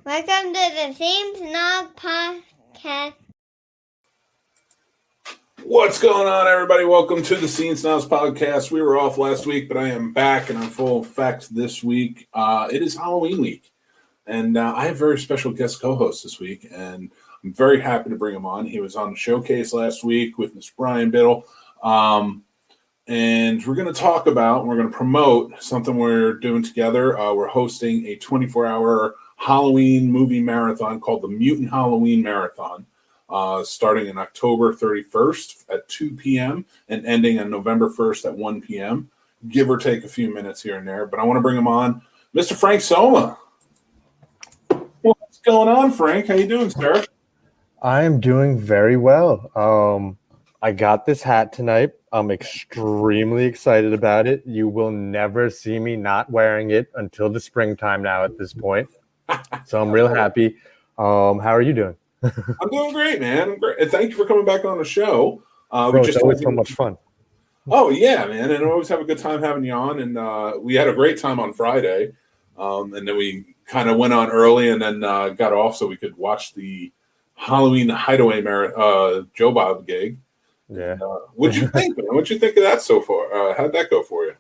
Welcome to the Same Snob Podcast. What's going on, everybody? Welcome to the Snobs podcast. We were off last week, but I am back and in full effect this week. It is Halloween week, and I have a very special guest co-host this week, and I'm very happy to bring him on. He was on the showcase last week with Mr. Brian Biddle, and we're going to talk about, we're going to promote something we're doing together. We're hosting a 24-hour Halloween movie marathon called the Mutant Halloween Marathon. Starting in October 31st at 2 p.m. and ending on November 1st at 1 p.m., give or take a few minutes here and there. But I want to bring him on, Mr. Frank Somma. What's going on, Frank? How you doing, sir? I am doing very well. I got this hat tonight. I'm extremely excited about it. You will never see me not wearing it until the springtime now at this point. So I'm real happy. How are you doing? I'm doing great, man. I'm great. And thank you for coming back on the show. It's always so much fun. Oh, yeah, man. And I always have a good time having you on. And we had a great time on Friday. And then we kind of went on early and then got off so we could watch the Halloween Hideaway Joe Bob gig. Yeah. What'd you think, man? What'd you think of that so far? How'd that go for you?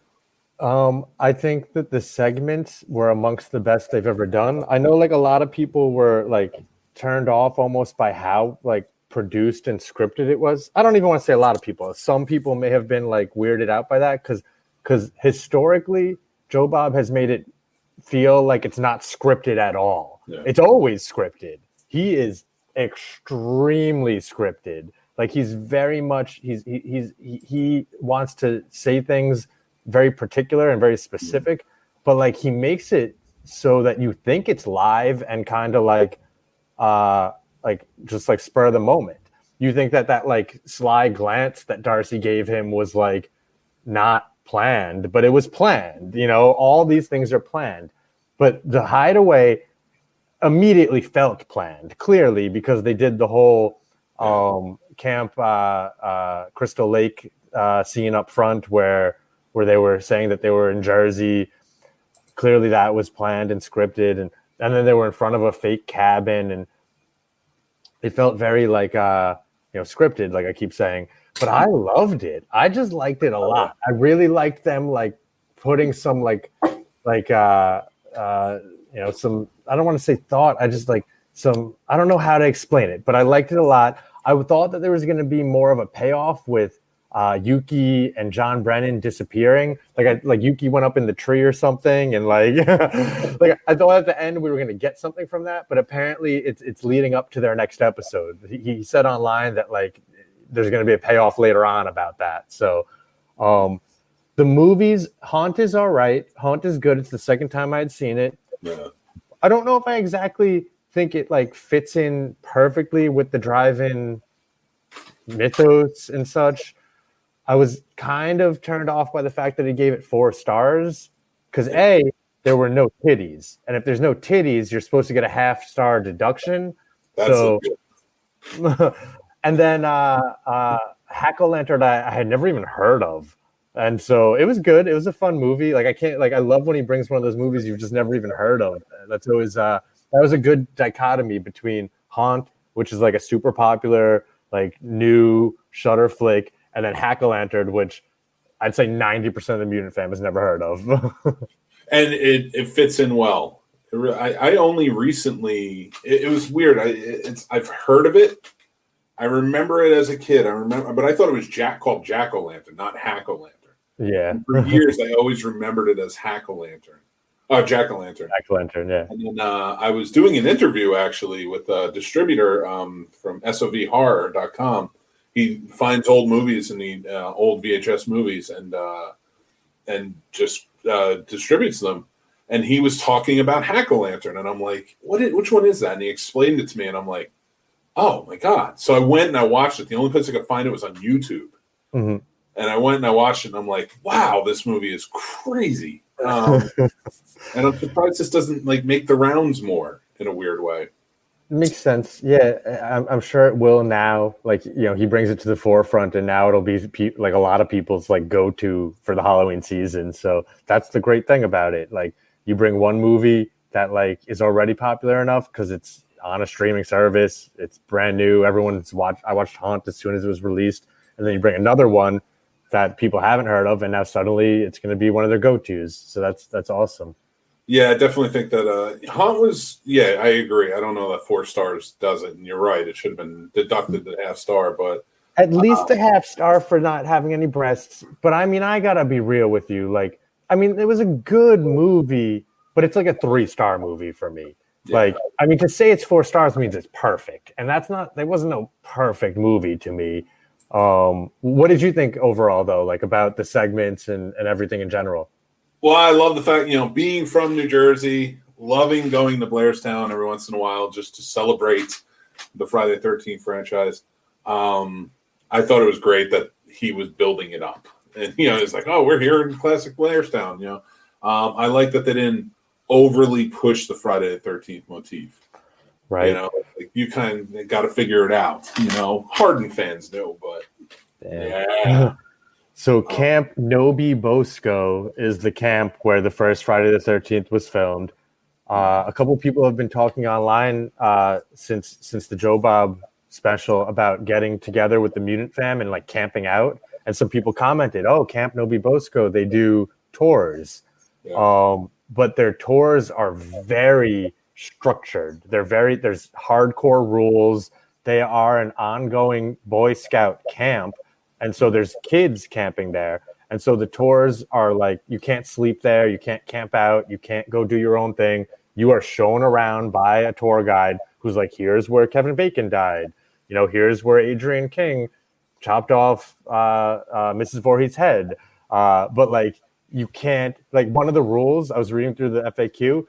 I think that the segments were amongst the best they've ever done. I know, like, a lot of people were, like, turned off almost by how, like, produced and scripted it was. I don't even want to say a lot of people. Some people may have been, like, weirded out by that because historically, Joe Bob has made it feel like it's not scripted at all. Yeah. It's always scripted. He is extremely scripted. Like, he's very much he wants to say things very particular and very specific, but, like, he makes it so that you think it's live and kind of like just like spur of the moment. You think that like sly glance that Darcy gave him was like not planned, but it was planned. You know, all these things are planned. But the Hideaway immediately felt planned, clearly, because they did the whole Camp Crystal Lake scene up front where they were saying that they were in Jersey. Clearly that was planned and scripted, and then they were in front of a fake cabin, and it felt very like scripted, like I keep saying. But I loved it. I just liked it a lot. I really liked them like putting some some, I don't want to say thought. I just like some, I don't know how to explain it, but I liked it a lot. I thought that there was going to be more of a payoff with Yuki and John Brennan disappearing. Like Yuki went up in the tree or something, and like I thought at the end we were going to get something from that, but apparently it's leading up to their next episode. He said online that like there's going to be a payoff later on about that. So the movies, Haunt is all right. Haunt is good. It's the second time I had seen it. Yeah. I don't know if I exactly think it like fits in perfectly with the drive-in mythos and such. I was kind of turned off by the fact that he gave it 4 stars because there were no titties, and if there's no titties, you're supposed to get a half-star deduction. And then Hack-O-Lantern I had never even heard of, and so it was good. It was a fun movie. Like I love when he brings one of those movies you've just never even heard of. That's always that was a good dichotomy between Haunt, which is like a super popular like new Shudder flick, and then Hack-O-Lantern, which I'd say 90% of the mutant fam has never heard of. And it fits in well. I only recently, it was weird. I've heard of it. I remember it as a kid. But I thought it was called Jack-O-Lantern, not Hack-O-Lantern. Yeah. And for years, I always remembered it as Hack-O-Lantern. Oh, Jack-O-Lantern. Jack-O-Lantern, yeah. And then I was doing an interview actually with a distributor from SOVHorror.com. He finds old movies and old VHS movies and just distributes them. And he was talking about Hack-O-Lantern, and I'm like, which one is that? And he explained it to me, and I'm like, oh my God. So I went and I watched it. The only place I could find it was on YouTube. Mm-hmm. And I went and I watched it, and I'm like, wow, this movie is crazy. And I'm surprised this doesn't like make the rounds more in a weird way. It makes sense. Yeah, I'm sure it will now. Like, you know, he brings it to the forefront, and now it'll be like a lot of people's like go-to for the Halloween season. So that's the great thing about it. Like, you bring one movie that like is already popular enough because it's on a streaming service. It's brand new. Everyone's watched. I watched Haunt as soon as it was released, and then you bring another one that people haven't heard of, and now suddenly it's going to be one of their go-tos. So that's awesome. Yeah, I definitely think that Haunt was. Yeah, I agree. I don't know that 4 stars does it, and you're right. It should have been deducted the half star, but at least a half star for not having any breasts. But I mean, I gotta be real with you. Like, I mean, it was a good movie, but it's like a 3-star movie for me. Yeah. Like, I mean, to say it's 4 stars means it's perfect, and that's not. There wasn't no perfect movie to me. What did you think overall, though, like about the segments and everything in general? Well, I love the fact, being from New Jersey, loving going to Blairstown every once in a while just to celebrate the Friday the 13th franchise. I thought it was great that he was building it up. And, it's like, oh, we're here in classic Blairstown, I like that they didn't overly push the Friday the 13th motif. Right. Like you kind of got to figure it out. Hardened fans know, but yeah. So Camp Nobi Bosco is the camp where the first Friday the 13th was filmed. A couple people have been talking online since the Joe Bob special about getting together with the Mutant fam and like camping out. And some people commented, "Oh, Camp Nobi Bosco, they do tours." Yeah. But their tours are very structured. There's hardcore rules. They are an ongoing Boy Scout camp. And so there's kids camping there. And so the tours are like, you can't sleep there. You can't camp out. You can't go do your own thing. You are shown around by a tour guide who's like, here's where Kevin Bacon died. Here's where Adrian King chopped off Mrs. Voorhees' head. But like, you can't, like one of the rules, I was reading through the FAQ,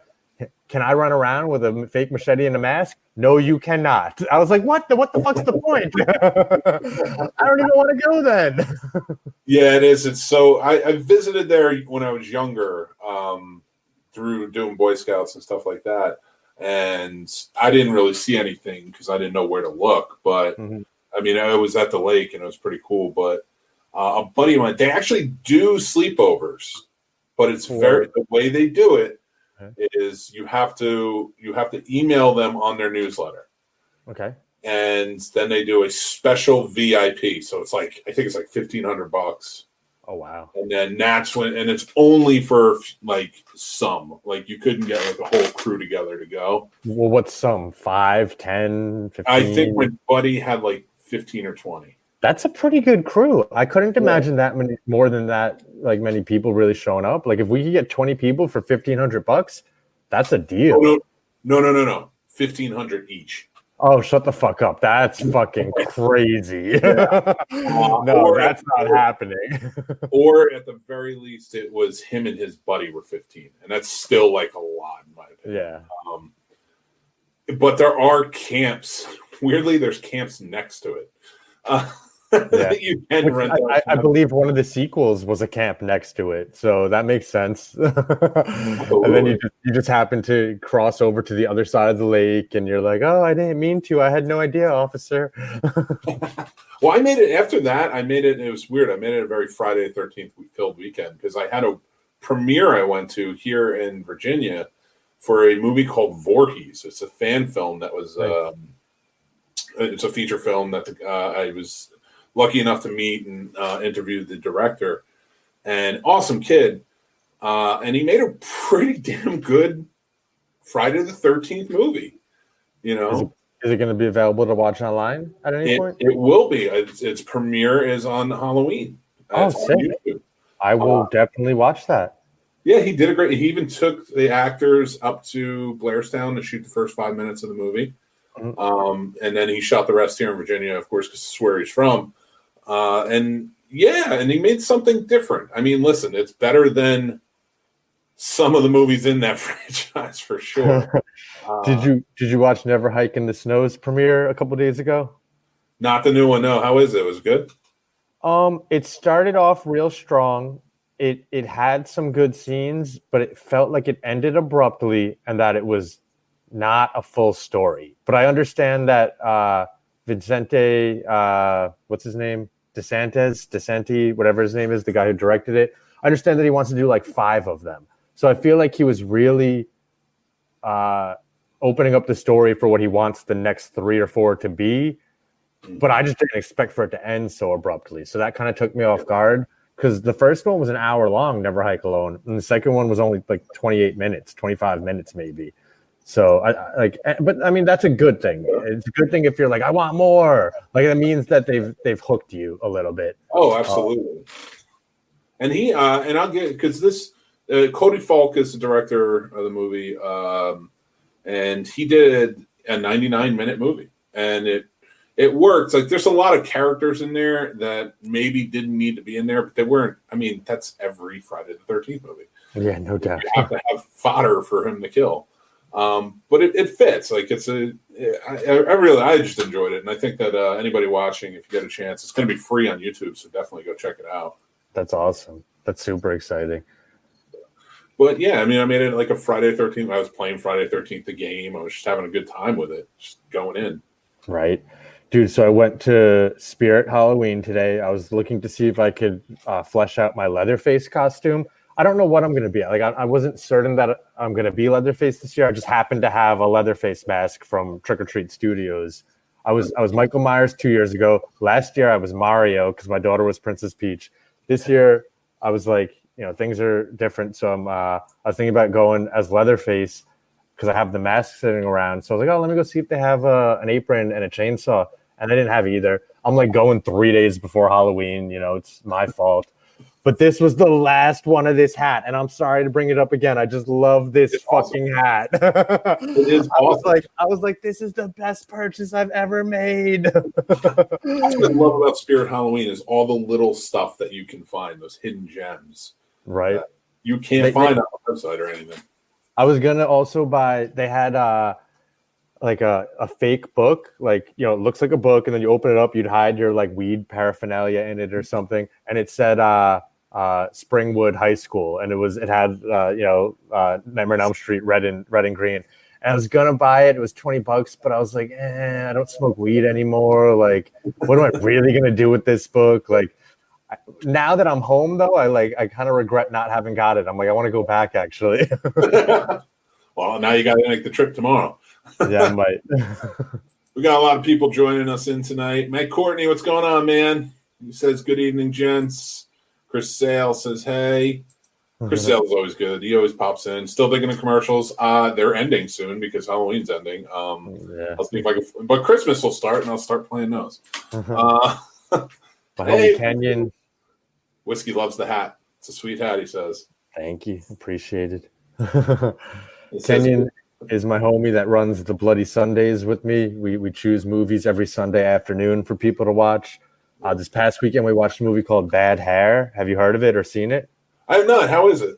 can I run around with a fake machete and a mask? No, you cannot. I was like, what the fuck's the point? I don't even want to go then. Yeah, it is. It's so I visited there when I was younger, through doing Boy Scouts and stuff like that. And I didn't really see anything because I didn't know where to look. But I mean, I was at the lake and it was pretty cool. But a buddy of mine, they actually do sleepovers, but it's the way they do it is you have to email them on their newsletter. Okay. And then they do a special VIP. So it's like, I think it's like $1,500. Oh, wow. And then that's when, and it's only for like some, like you couldn't get like a whole crew together to go. Well, what's some? 5, 10, 15? I think my buddy had like 15 or 20. That's a pretty good crew. I couldn't imagine that many, more than that, like many people really showing up. Like if we could get 20 people for $1,500, that's a deal. Oh, no. 1,500 each. Oh, shut the fuck up. That's fucking crazy. Yeah. No, that's not happening. Or at the very least, it was him and his buddy were 15. And that's still like a lot, in my opinion. Yeah. But there are camps. Weirdly, there's camps next to it. Yeah. You can rent. I believe one of the sequels was a camp next to it, so that makes sense. And then you just happen to cross over to the other side of the lake, and you're like, "Oh, I didn't mean to. I had no idea, officer." Well, I made it after that. It was weird. I made it a very Friday the 13th filled weekend because I had a premiere I went to here in Virginia for a movie called Voorhees. It's a fan film that was. It's a feature film that I was lucky enough to meet and interview the director. And awesome kid. And he made a pretty damn good Friday the 13th movie. Is it going to be available to watch online at any point? It will be. Its premiere is on Halloween. Sick. I will definitely watch that. Yeah, he did a great. He even took the actors up to Blairstown to shoot the first 5 minutes of the movie. And then he shot the rest here in Virginia, of course, because it's where he's from. And he made something different. I mean, listen, it's better than some of the movies in that franchise for sure. Did you watch Never Hike in the Snow's premiere a couple days ago? Not the new one. No. How is it? Was it good? It started off real strong. It had some good scenes, but it felt like it ended abruptly and that it was not a full story. But I understand that Vicente, what's his name? DeSanti, whatever his name is, the guy who directed it. I understand that he wants to do like 5 of them. So I feel like he was really opening up the story for what he wants the next 3 or 4 to be. But I just didn't expect for it to end so abruptly. So that kind of took me off guard, because the first one was an hour long, Never Hike Alone, and the second one was only like 28 minutes, 25 minutes maybe. So but I mean, that's a good thing. It's a good thing if you're like, I want more. Like, that means that they've hooked you a little bit. Oh, absolutely. And and I'll get, because this Cody Falk is the director of the movie, and he did a 99-minute movie, and it works. Like, there's a lot of characters in there that maybe didn't need to be in there, but they weren't. I mean, that's every Friday the 13th movie. Yeah, no doubt. You have to have fodder for him to kill. But it fits. Like, I just enjoyed it, and I think that anybody watching, if you get a chance, it's going to be free on YouTube, so definitely go check it out. That's awesome. That's super exciting. But yeah, I mean, I made it like a Friday 13th. I was playing Friday 13th the game. I was just having a good time with it, just going in. Right. Dude, so I went to Spirit Halloween today. I was looking to see if I could flesh out my Leatherface costume. I don't know what I'm going to be. Like, I wasn't certain that I'm going to be Leatherface this year. I just happened to have a Leatherface mask from Trick or Treat Studios. I was Michael Myers 2 years ago. Last year I was Mario because my daughter was Princess Peach. This year I was like, things are different. So I was thinking about going as Leatherface because I have the mask sitting around. So I was like, oh, let me go see if they have an apron and a chainsaw. And they didn't have either. I'm like going 3 days before Halloween. It's my fault. But this was the last one of this hat. And I'm sorry to bring it up again. I just love this fucking hat. It is awesome. I was like, this is the best purchase I've ever made. That's what I love about Spirit Halloween is all the little stuff that you can find, those hidden gems. Right. You can't find on the website or anything. I was going to also buy, they had like a fake book, like, it looks like a book, and then you open it up, you'd hide your like weed paraphernalia in it or something. And it said Springwood High School. And it had, Nightmare on Elm Street, red and green. And I was going to buy it. It was $20, but I was like, I don't smoke weed anymore. Like, what am I really going to do with this book? Like, now that I'm home though, I kind of regret not having got it. I'm like, I want to go back actually. Well, now you got to make the trip tomorrow. Yeah, I might. We got a lot of people joining us in tonight. Matt Courtney, what's going on, man? He says, good evening, gents. Chris Sale says, hey. Chris Sale is always good. He always pops in. Still digging the commercials. They're ending soon because Halloween's ending. Yeah. I'll see if I can. But Christmas will start, and I'll start playing those. My homie Kenyon. Whiskey loves the hat. It's a sweet hat, he says. Thank you. Appreciate it. Kenyon is my homie that runs the Bloody Sundays with me. We choose movies every Sunday afternoon for people to watch. This past weekend, we watched a movie called Bad Hair. Have you heard of it or seen it? I have not. How is it?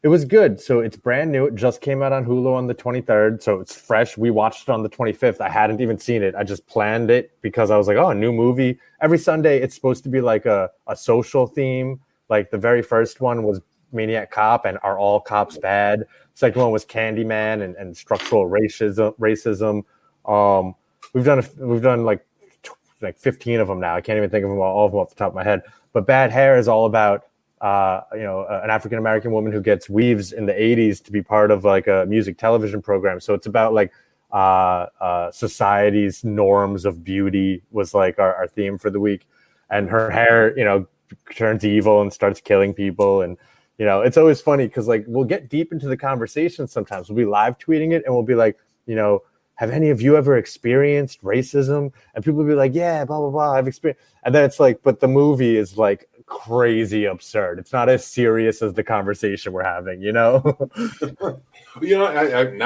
It was good. So it's brand new. It just came out on Hulu on the 23rd. So it's fresh. We watched it on the 25th. I hadn't even seen it. I just planned it because I was like, oh, a new movie. Every Sunday, it's supposed to be like a social theme. Like the very first one was Maniac Cop and Are All Cops Bad? Second one was Candyman and structural racism. We've done like 15 of them now. I can't even think of them all of them off the top of my head. But Bad Hair is all about an African American woman who gets weaves in the 80s to be part of like a music television program. So it's about like society's norms of beauty was like our theme for the week. And her hair, turns evil and starts killing people. And it's always funny because like we'll get deep into the conversation sometimes. We'll be live tweeting it and we'll be like, have any of you ever experienced racism? And people will be like, yeah, blah, blah, blah, I've experienced. And then it's like, but the movie is like crazy absurd. It's not as serious as the conversation we're having, I now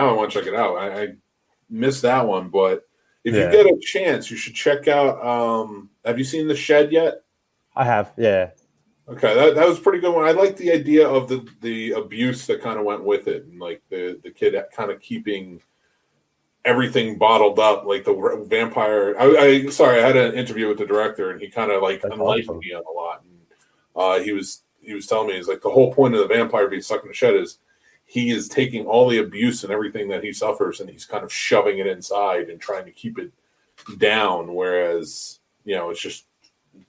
I want to check it out. I missed that one, but if you get a chance, you should check out, have you seen The Shed yet? I have, yeah. Okay, that was a pretty good one. I like the idea of the abuse that kind of went with it, and like the kid kind of keeping everything bottled up, like the vampire. I had an interview with the director, and he kind of like enlightened me on a lot. And he was telling me, he's like, the whole point of the vampire being stuck in the shed is he is taking all the abuse and everything that he suffers, and he's kind of shoving it inside and trying to keep it down. Whereas it's just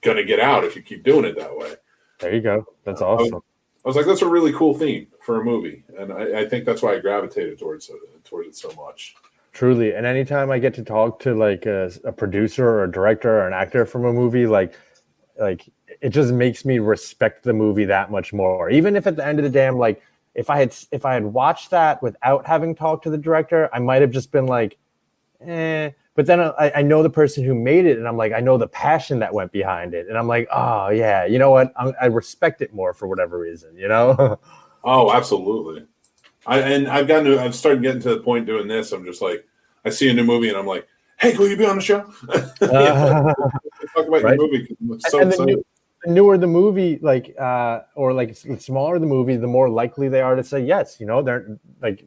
gonna get out if you keep doing it that way. There you go. That's awesome. I was like, that's a really cool theme for a movie, and I think that's why I gravitated towards it so much. Truly. And anytime I get to talk to like a producer or a director or an actor from a movie, like it just makes me respect the movie that much more. Even if at the end of the day, I'm like, if I had watched that without having talked to the director, I might have just been like, eh. But then I know the person who made it, and I'm like, I know the passion that went behind it, and I'm like, oh yeah, you know what? I respect it more for whatever reason, you know? Oh, absolutely. I've started getting to the point doing this. I'm just like, I see a new movie, and I'm like, hey, will you be on the show? Talk about your Right? movie. I'm so And excited. the newer the movie, like, or like the smaller the movie, the more likely they are to say yes. You know, they're like,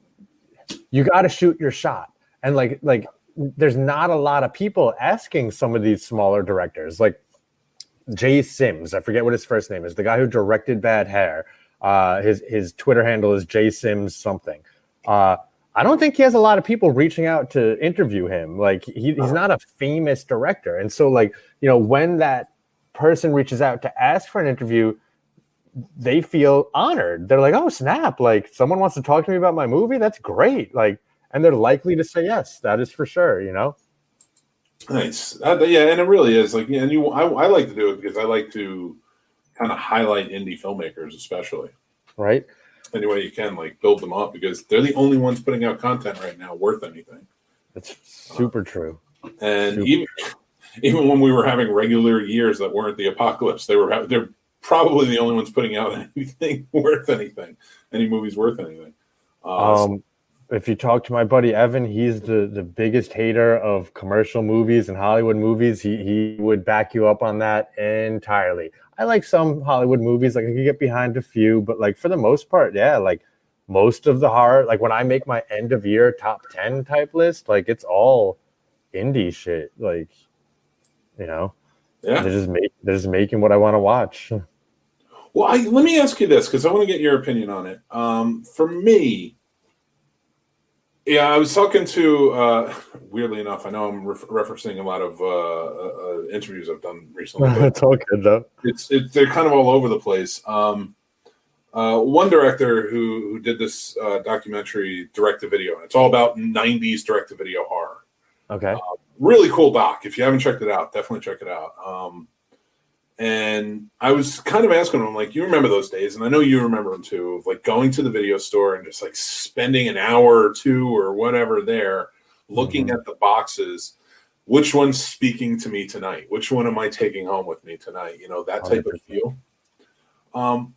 you got to shoot your shot, and like, there's not a lot of people asking some of these smaller directors, like Jay Sims. I forget what his first name is. The guy who directed Bad Hair. His Twitter handle is Jay Sims something. I don't think he has a lot of people reaching out to interview him. Like he's not a famous director, and so like when that person reaches out to ask for an interview, they feel honored. They're like, oh snap! Like someone wants to talk to me about my movie. That's great. Like, and they're likely to say yes. That is for sure. Nice. Yeah, and it really is like, and I like to do it because I like to kind of highlight indie filmmakers, especially. Right. Any way you can, like build them up because they're the only ones putting out content right now worth anything. That's super true. And even when we were having regular years that weren't the apocalypse, they're probably the only ones putting out anything worth anything, any movies worth anything. If you talk to my buddy Evan, he's the biggest hater of commercial movies and Hollywood movies. He would back you up on that entirely. I like some Hollywood movies, like I can get behind a few, but like for the most part, yeah, like most of the horror, like when I make my end of year top 10 type list, like it's all indie shit. Like, yeah, they're just making what I want to watch. Well, let me ask you this because I want to get your opinion on it. For me, yeah, I was talking to, weirdly enough, I know I'm referencing a lot of interviews I've done recently. It's all good, though. They're kind of all over the place. One director who did this documentary, direct-to-video, and it's all about 90s direct-to-video horror. Okay. Really cool doc. If you haven't checked it out, definitely check it out. And I was kind of asking him, like, you remember those days, and I know you remember them too, of like going to the video store and just like spending an hour or two or whatever there, looking at the boxes. Which one's speaking to me tonight? Which one am I taking home with me tonight? That type 100%. Of feel.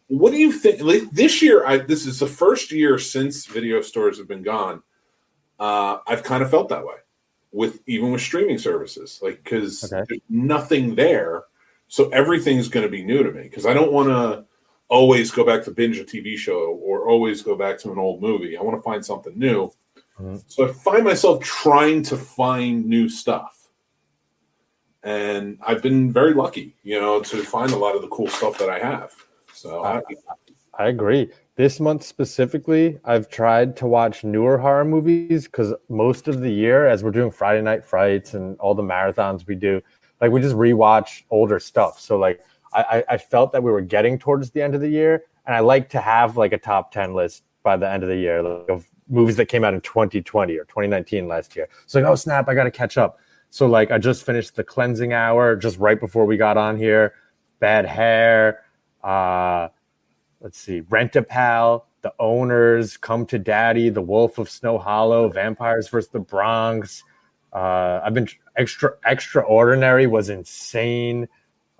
What do you think? Like this year, this is the first year since video stores have been gone. I've kind of felt that way, even with streaming services, like because there's nothing there. So everything's going to be new to me because I don't want to always go back to binge a TV show or always go back to an old movie. I want to find something new. Mm-hmm. So I find myself trying to find new stuff. And I've been very lucky, to find a lot of the cool stuff that I have. So I agree. This month specifically, I've tried to watch newer horror movies because most of the year, as we're doing Friday Night Frights and all the marathons we do, like we just rewatch older stuff. So like I felt that we were getting towards the end of the year, and I like to have like a top 10 list by the end of the year, like, of movies that came out in 2020 or 2019 last year. So like, oh snap, I got to catch up. So like I just finished The Cleansing Hour just right before we got on here. Bad Hair, let's see, Rent-A-Pal, The Owners, Come to Daddy, The Wolf of Snow Hollow, Vampires vs. the Bronx. I've been Extraordinary was insane.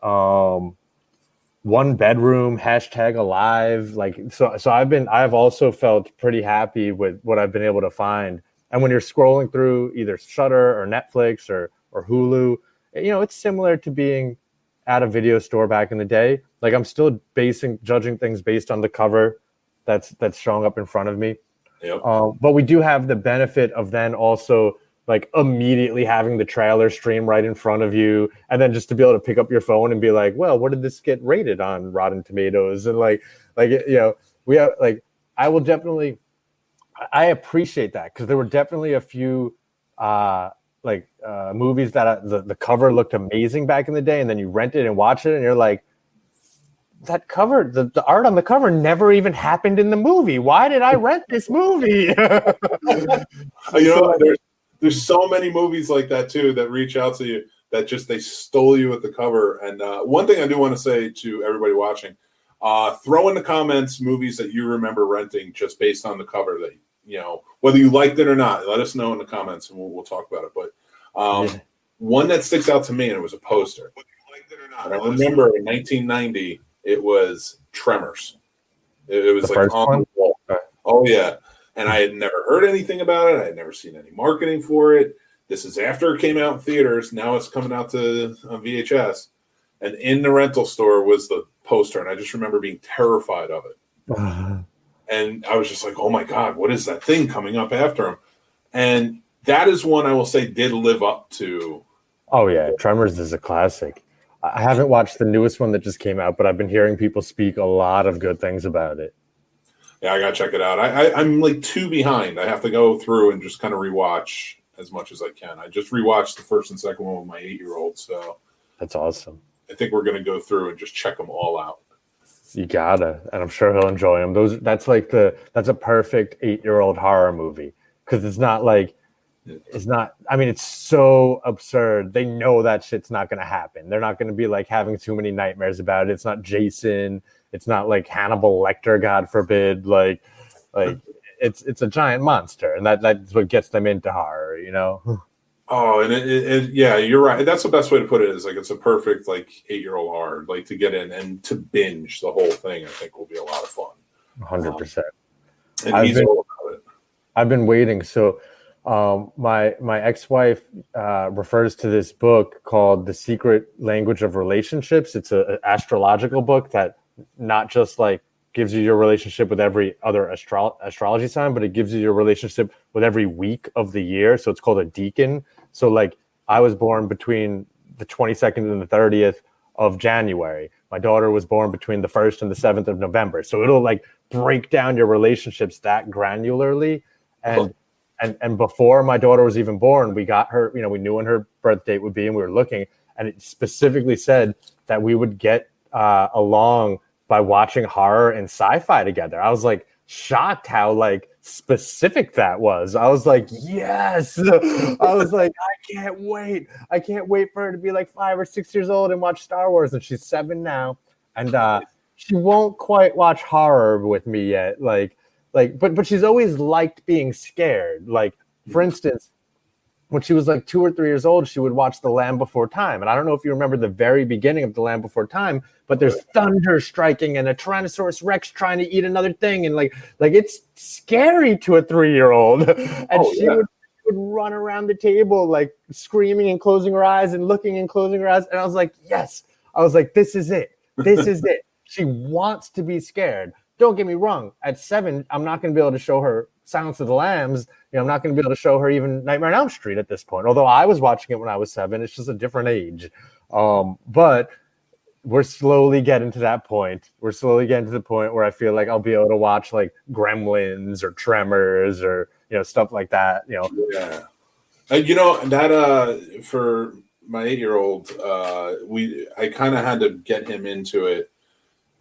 One Bedroom, #alive. Like so I've also felt pretty happy with what I've been able to find. And when you're scrolling through either Shudder or Netflix or Hulu, it's similar to being at a video store back in the day. Like I'm still judging things based on the cover that's showing up in front of me. Yep. But we do have the benefit of then also like immediately having the trailer stream right in front of you, and then just to be able to pick up your phone and be like, well, what did this get rated on Rotten Tomatoes? And we have like, I appreciate that because there were definitely a few movies that the cover looked amazing back in the day, and then you rent it and watch it and you're like, that cover, the art on the cover never even happened in the movie. Why did I rent this movie? There's so many movies like that too that reach out to you that just they stole you at the cover. And one thing I do want to say to everybody watching, throw in the comments movies that you remember renting just based on the cover that whether you liked it or not. Let us know in the comments and we'll talk about it. But one that sticks out to me, and it was a poster. And I remember in 1990, it was Tremors. It was like on the wall. Oh yeah. And I had never heard anything about it. I had never seen any marketing for it. This is after it came out in theaters. Now it's coming out on VHS. And in the rental store was the poster. And I just remember being terrified of it. And I was just like, oh my God, what is that thing coming up after him? And that is one I will say did live up to. Oh yeah, Tremors is a classic. I haven't watched the newest one that just came out, but I've been hearing people speak a lot of good things about it. Yeah, I gotta check it out. I'm like 2 behind. I have to go through and just kind of rewatch as much as I can. I just rewatched the first and second one with my 8-year-old, so that's awesome. I think we're gonna go through and just check them all out. You gotta, and I'm sure he'll enjoy them. That's a perfect 8-year-old horror movie because it's not like. It's not, I mean, it's so absurd. They know that shit's not going to happen. They're not going to be like having too many nightmares about it. It's not Jason. It's not like Hannibal Lecter, God forbid. Like it's a giant monster. And that's what gets them into horror, Oh, and yeah, you're right. That's the best way to put it is like, it's a perfect like 8-year-old horror, like to get in and to binge the whole thing, I think will be a lot of fun. 100%. And he's all about it. I've been waiting. So, my ex-wife refers to this book called The Secret Language of Relationships. It's an astrological book that not just like gives you your relationship with every other astrology sign, but it gives you your relationship with every week of the year. So it's called a decan. So like I was born between the 22nd and the 30th of January. My daughter was born between the 1st and the 7th of November. So it'll like break down your relationships that granularly. And before my daughter was even born, we got her, we knew when her birth date would be and we were looking, and it specifically said that we would get along by watching horror and sci-fi together. I was like shocked how like specific that was. I was like, yes. I was like, I can't wait. I can't wait for her to be like 5 or 6 years old and watch Star Wars. And she's 7 now. And she won't quite watch horror with me yet. But she's always liked being scared. Like, for instance, when she was like 2 or 3 years old, she would watch The Land Before Time. And I don't know if you remember the very beginning of The Land Before Time, but there's thunder striking and a Tyrannosaurus Rex trying to eat another thing. And like it's scary to a 3-year-old. And she would run around the table, like screaming and closing her eyes and looking and closing her eyes. And I was like, yes. I was like, this is it. This is it. She wants to be scared. Don't get me wrong. At 7, I'm not going to be able to show her Silence of the Lambs. I'm not going to be able to show her even Nightmare on Elm Street at this point. Although I was watching it when I was 7, it's just a different age. But we're slowly getting to that point. We're slowly getting to the point where I feel like I'll be able to watch like Gremlins or Tremors or stuff like that. Yeah. That for my 8-year-old, I kind of had to get him into it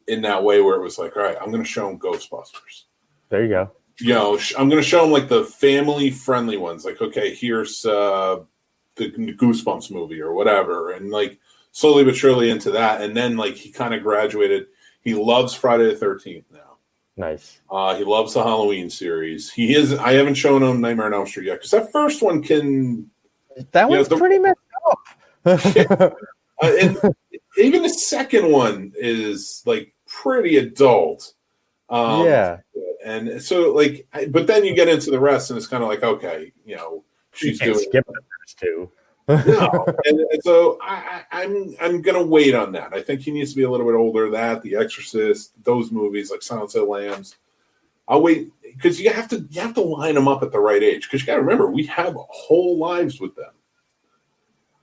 in that way where it was like, all right, I'm going to show him Ghostbusters. There you go. I'm going to show him like the family friendly ones. Like, okay, here's the Goosebumps movie or whatever. And like slowly but surely into that. And then like he kind of graduated. He loves Friday the 13th now. Nice. He loves the Halloween series. I haven't shown him Nightmare on Elm Street yet because that first one one's pretty messed up. And even the second one is like pretty adult. And so like, but then you get into the rest and it's kind of like, okay, she's doing skip the first two. No, and so I'm gonna wait on that. I think he needs to be a little bit older. That The Exorcist, those movies like Silence of the Lambs. I'll wait because you have to line them up at the right age. Because you got to remember, we have whole lives with them,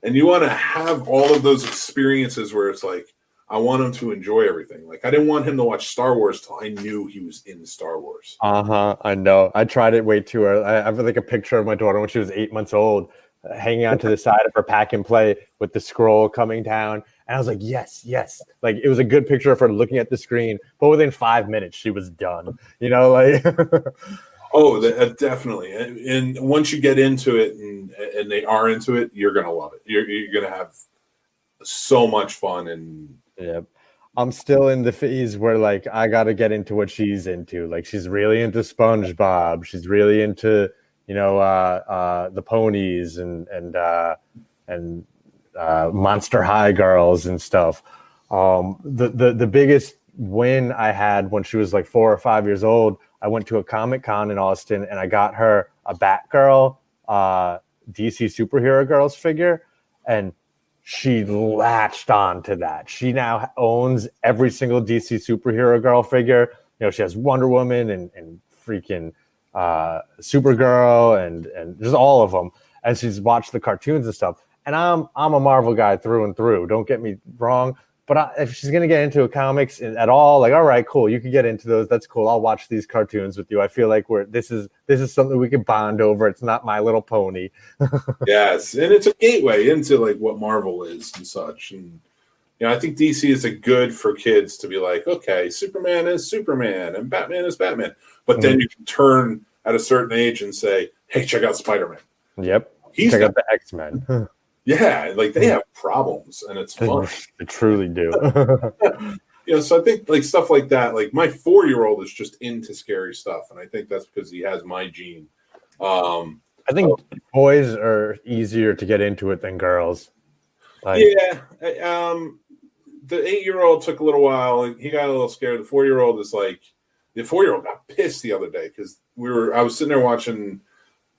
and you want to have all of those experiences where it's like I want him to enjoy everything. Like I didn't want him to watch Star Wars till I knew he was in Star Wars. I know. I tried it way too early. I have like a picture of my daughter when she was 8 months old. hanging onto the side of her pack and play with the scroll coming down. And I was like, yes, yes. Like it was a good picture of her looking at the screen, but within 5 minutes she was done. You know, like Oh, definitely. And once you get into it and they are into it, you're gonna love it. You're gonna have so much fun. And yeah. I'm still in the phase where like I gotta get into what she's into. Like she's really into SpongeBob. She's really into, you know, the ponies and Monster High girls and stuff. The biggest win I had when she was like 4 or 5 years old, I went to a Comic-Con in Austin and I got her a Batgirl DC superhero girls figure, and she latched on to that. She now owns every single DC superhero girl figure. You know, she has Wonder Woman and freaking Supergirl and just all of them. And she's watched the cartoons and stuff. And I'm a Marvel guy through and through. Don't get me wrong. But if she's gonna get into comics at all, like, all right, cool, you can get into those. That's cool. I'll watch these cartoons with you. I feel like this is something we can bond over. It's not My Little Pony. Yes, and it's a gateway into like what Marvel is and such. And you know, I think DC is a good for kids to be like, okay, Superman is Superman and Batman is Batman. But then you can turn at a certain age and say, hey, check out Spider-Man. Yep. Check out the X-Men. Yeah, like they have problems and it's fun. They truly do. You know, so I think like stuff like that, like my 4-year-old is just into scary stuff. And I think that's because he has my gene. I think boys are easier to get into it than girls. Like, yeah. The 8-year-old took a little while. He got a little scared. The 4-year-old is like, the 4-year-old got pissed the other day because I was sitting there watching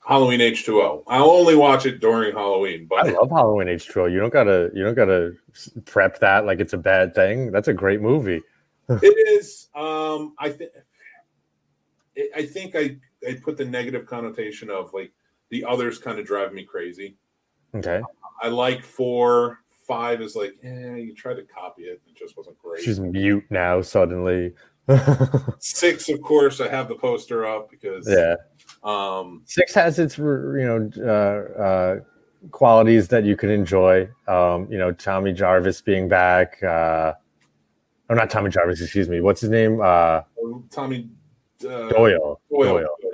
Halloween H2O. I only watch it during Halloween, but I love Halloween H2O. You don't gotta prep that like it's a bad thing. That's a great movie. It is. I think I put the negative connotation of like the others kind of drive me crazy. Okay. I like 4, 5 is like, you tried to copy it. It just wasn't great. She's mute now suddenly. 6, of course, I have the poster up because 6 has its qualities that you can enjoy. Tommy Jarvis being back. Not Tommy Jarvis. Excuse me. What's his name? Tommy Doyle.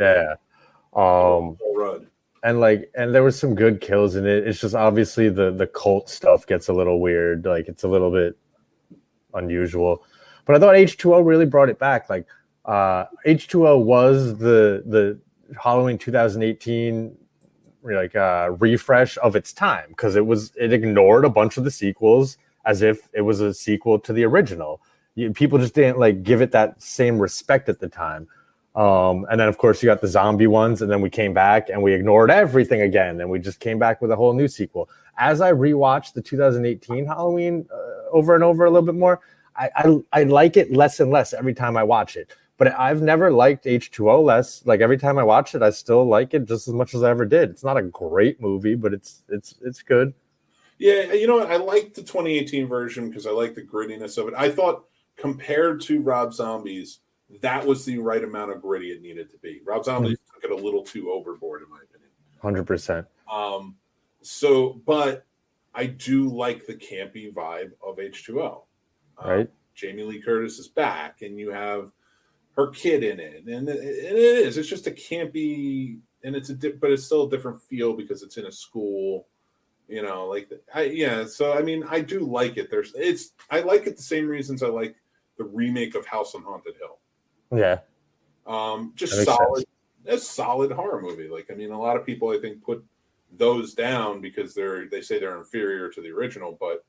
Yeah. And there was some good kills in it. It's just obviously the cult stuff gets a little weird. Like it's a little bit unusual. But I thought H2O really brought it back. Like H2O was the Halloween 2018 refresh of its time because it ignored a bunch of the sequels as if it was a sequel to the original. People just didn't give it that same respect at the time. And then of course you got the zombie ones, and then we came back and we ignored everything again, and we just came back with a whole new sequel. As I rewatched the 2018 Halloween over and over a little bit more, I like it less and less every time I watch it. But I've never liked H2O less. Like every time I watch it, I still like it just as much as I ever did. It's not a great movie, but it's good. Yeah, you know what? I like the 2018 version because I like the grittiness of it. I thought compared to Rob Zombie's, that was the right amount of gritty it needed to be. Rob Zombie took it a little too overboard, in my opinion. 100%. But I do like the campy vibe of H2O. Right. Jamie Lee Curtis is back, and you have her kid in it, and it's just a campy, and but it's still a different feel because it's in a school, So I mean, I do like it. I like it the same reasons I like the remake of House on Haunted Hill. Yeah. Just solid. A solid horror movie. Like, I mean, a lot of people I think put those down because they say they're inferior to the original, but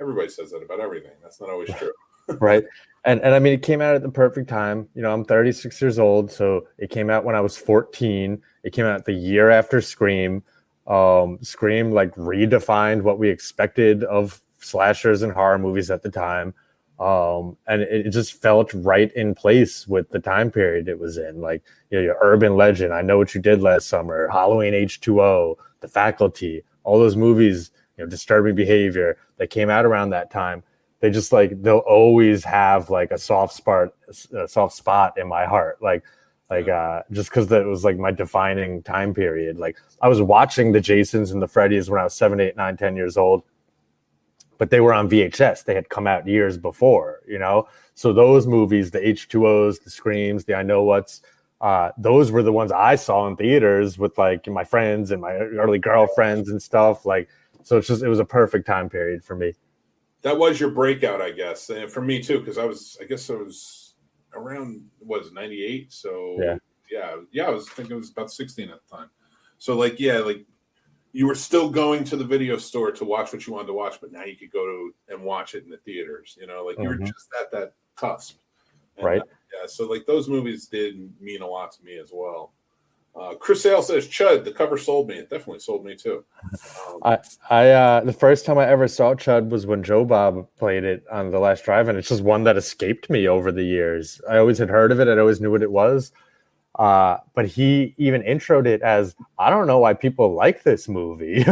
everybody says that about everything. That's not always true. Right. And I mean, it came out at the perfect time. I'm 36 years old, so it came out when I was 14. It came out the year after Scream. Scream redefined what we expected of slashers and horror movies at the time. And it just felt right in place with the time period it was in. Your Urban Legend, I Know What You Did Last Summer, Halloween H2O, The Faculty, all those movies, Disturbing Behavior that came out around that time. They just they'll always have a soft spot in my heart. like just because it was like my defining time period. Like I was watching the Jasons and the Freddys when I was 7, 8, 9, 10 years old, but they were on VHS. They had come out years before, you know. So those movies, the H2Os, the Screams, the I Know What's, those were the ones I saw in theaters with like my friends and my early girlfriends and stuff. Like, so it was a perfect time period for me. That was your breakout, I guess, and for me too, because I was around 98. So yeah, I was thinking it was about 16 at the time. So like you were still going to the video store to watch what you wanted to watch, but now you could go and watch it in the theaters. You know, like you were just at that cusp, and, right? Yeah, so like those movies did mean a lot to me as well. Chris Sale says, "Chud, the cover sold me. It definitely sold me too." I the first time I ever saw Chud was when Joe Bob played it on The Last Drive, and it's just one that escaped me over the years. I always had heard of it. I always knew what it was. But he even introed it as, I don't know why people like this movie.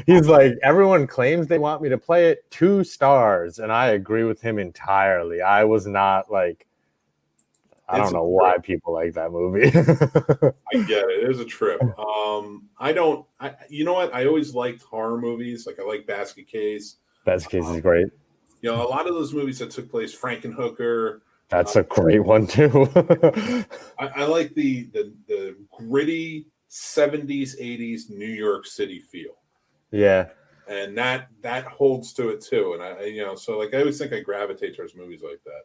He's like, everyone claims they want me to play it, 2 stars. And I agree with him entirely. I was not like, I don't know why people like that movie. I get it. It is a trip. You know what? I always liked horror movies. Like I like Basket Case. Basket Case is great. You know, a lot of those movies that took place, Frankenhooker. That's a great one too. I like the gritty 70s, 80s New York City feel. Yeah. And that holds to it too. And so like I always think I gravitate towards movies like that.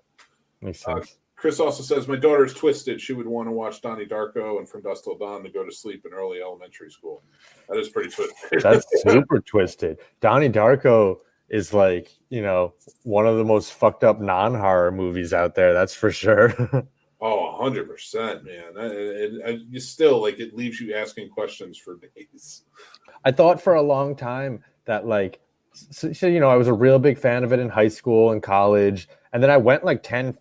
Makes sense. Chris also says, my daughter's twisted. She would want to watch Donnie Darko and From Dusk Till Dawn to go to sleep in early elementary school. That is pretty twisted. That's super twisted. Donnie Darko is like, one of the most fucked up non-horror movies out there. That's for sure. Oh, 100%, man. You still, like, it leaves you asking questions for days. I thought for a long time that, like, so I was a real big fan of it in high school and college. And then I went like 10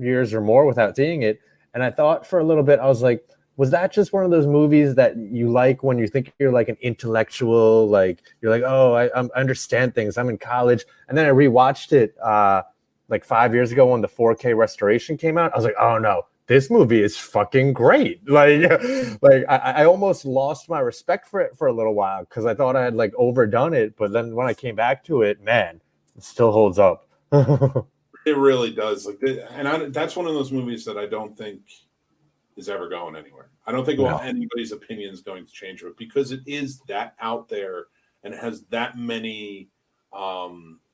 years or more without seeing it. And I thought for a little bit, I was like, was that just one of those movies that you like when you think you're like an intellectual, like you're like, oh, I understand things. I'm in college. And then I rewatched it like 5 years ago when the 4K restoration came out. I was like, oh no, this movie is fucking great. Like I almost lost my respect for it for a little while because I thought I had like overdone it. But then when I came back to it, man, it still holds up. It really does. That's one of those movies that I don't think is ever going anywhere. I don't think anybody's opinion is going to change it because it is that out there and it has that many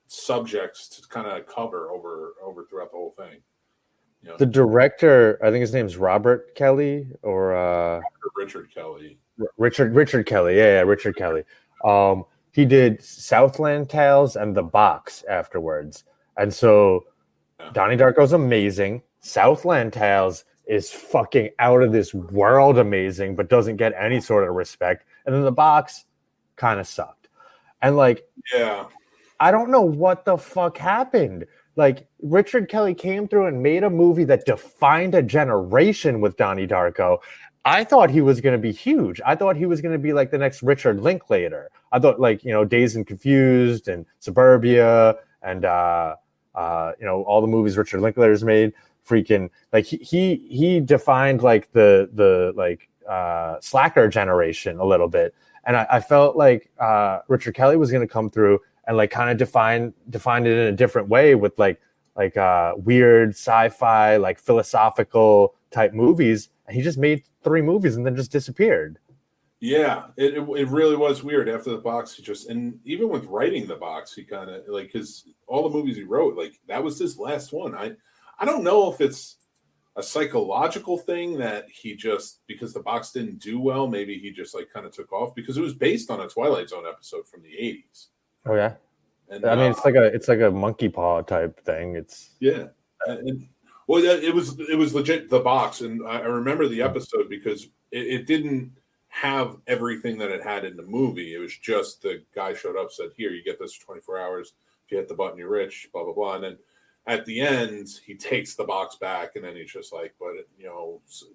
subjects to kind of cover over throughout the whole thing. The director, I think his name's Robert Kelly or Richard Kelly. Richard Kelly, yeah, Richard Kelly. He did Southland Tales and The Box afterwards, and so Donnie Darko's amazing. Southland Tales is fucking out of this world amazing, but doesn't get any sort of respect. And then The Box kind of sucked. And I don't know what the fuck happened. Like Richard Kelly came through and made a movie that defined a generation with Donnie Darko. I thought he was going to be huge. I thought he was going to be like the next Richard Linklater. I thought Dazed and Confused and Suburbia and all the movies Richard Linklater's made. Freaking like he defined like the slacker generation a little bit, and I felt like Richard Kelly was going to come through and like kind of define it in a different way with like weird sci-fi like philosophical type movies, and he just made 3 movies and then just disappeared. Yeah, it really was weird after The Box. And even with writing The Box, he kind of like his all the movies he wrote, like that was his last one. I don't know if it's a psychological thing that he just, because The Box didn't do well, maybe he just like kind of took off because it was based on a Twilight Zone episode from the 80s. Oh yeah. And I mean, it's like a monkey paw type thing. It's it was legit The Box, and I remember the episode because it didn't have everything that it had in the movie. It was just the guy showed up, said, "Here, you get this for 24 hours. If you hit the button, you're rich." Blah blah blah, and then at the end, he takes the box back, and then he's just like, "But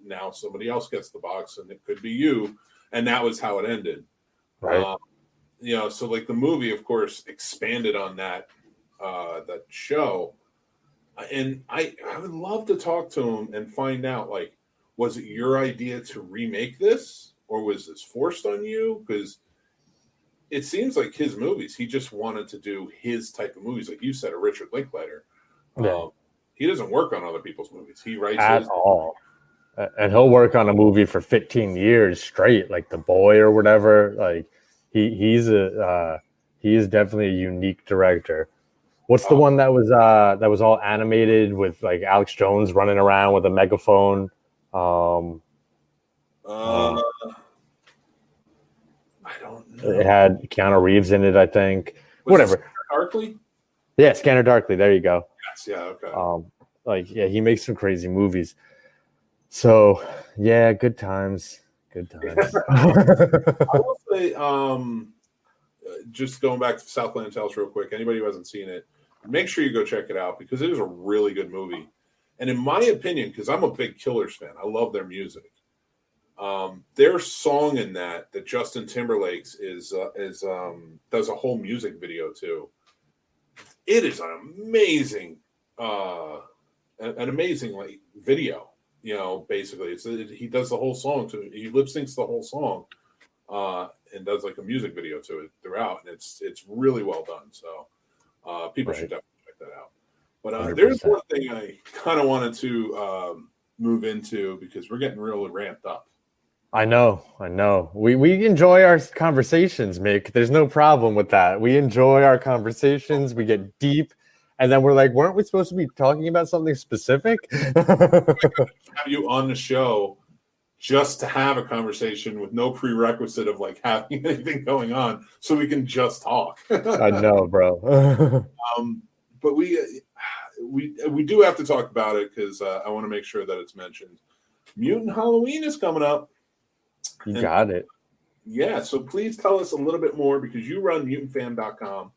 now somebody else gets the box, and it could be you." And that was how it ended, right? So like the movie, of course, expanded on that show, and I would love to talk to him and find out like was it your idea to remake this, or was this forced on you? Because it seems like his movies, he just wanted to do his type of movies, like you said, a Richard Linklater. Yeah. He doesn't work on other people's movies. He writes At his. all. And he'll work on a movie for 15 years straight, like The Boy or whatever. Like he is definitely a unique director. What's the one that was all animated with like Alex Jones running around with a megaphone? I don't know. It had Keanu Reeves in it, I think. Whatever. Darkly? Yeah, Scanner Darkly. There you go. Yes, yeah, okay. He makes some crazy movies. So, yeah, good times. Good times. I will say, just going back to Southland Tales real quick, anybody who hasn't seen it, make sure you go check it out because it is a really good movie. And in my opinion, because I'm a big Killers fan, I love their music. Their song in that Justin Timberlake's does a whole music video too. It is an amazing like video. You know, basically, he does the whole song too. He lip syncs the whole song, and does like a music video to it throughout, and it's really well done. So people should definitely check that out. But there's one thing I kind of wanted to move into because we're getting really ramped up. I know. We enjoy our conversations, Mick. There's no problem with that. We enjoy our conversations. We get deep. And then we're like, weren't we supposed to be talking about something specific? Have you on the show just to have a conversation with no prerequisite of like having anything going on so we can just talk. I know, bro. But we do have to talk about it because I want to make sure that it's mentioned. Mutant Halloween is coming up. You got it. Yeah, so please tell us a little bit more because you run mutantfam.com,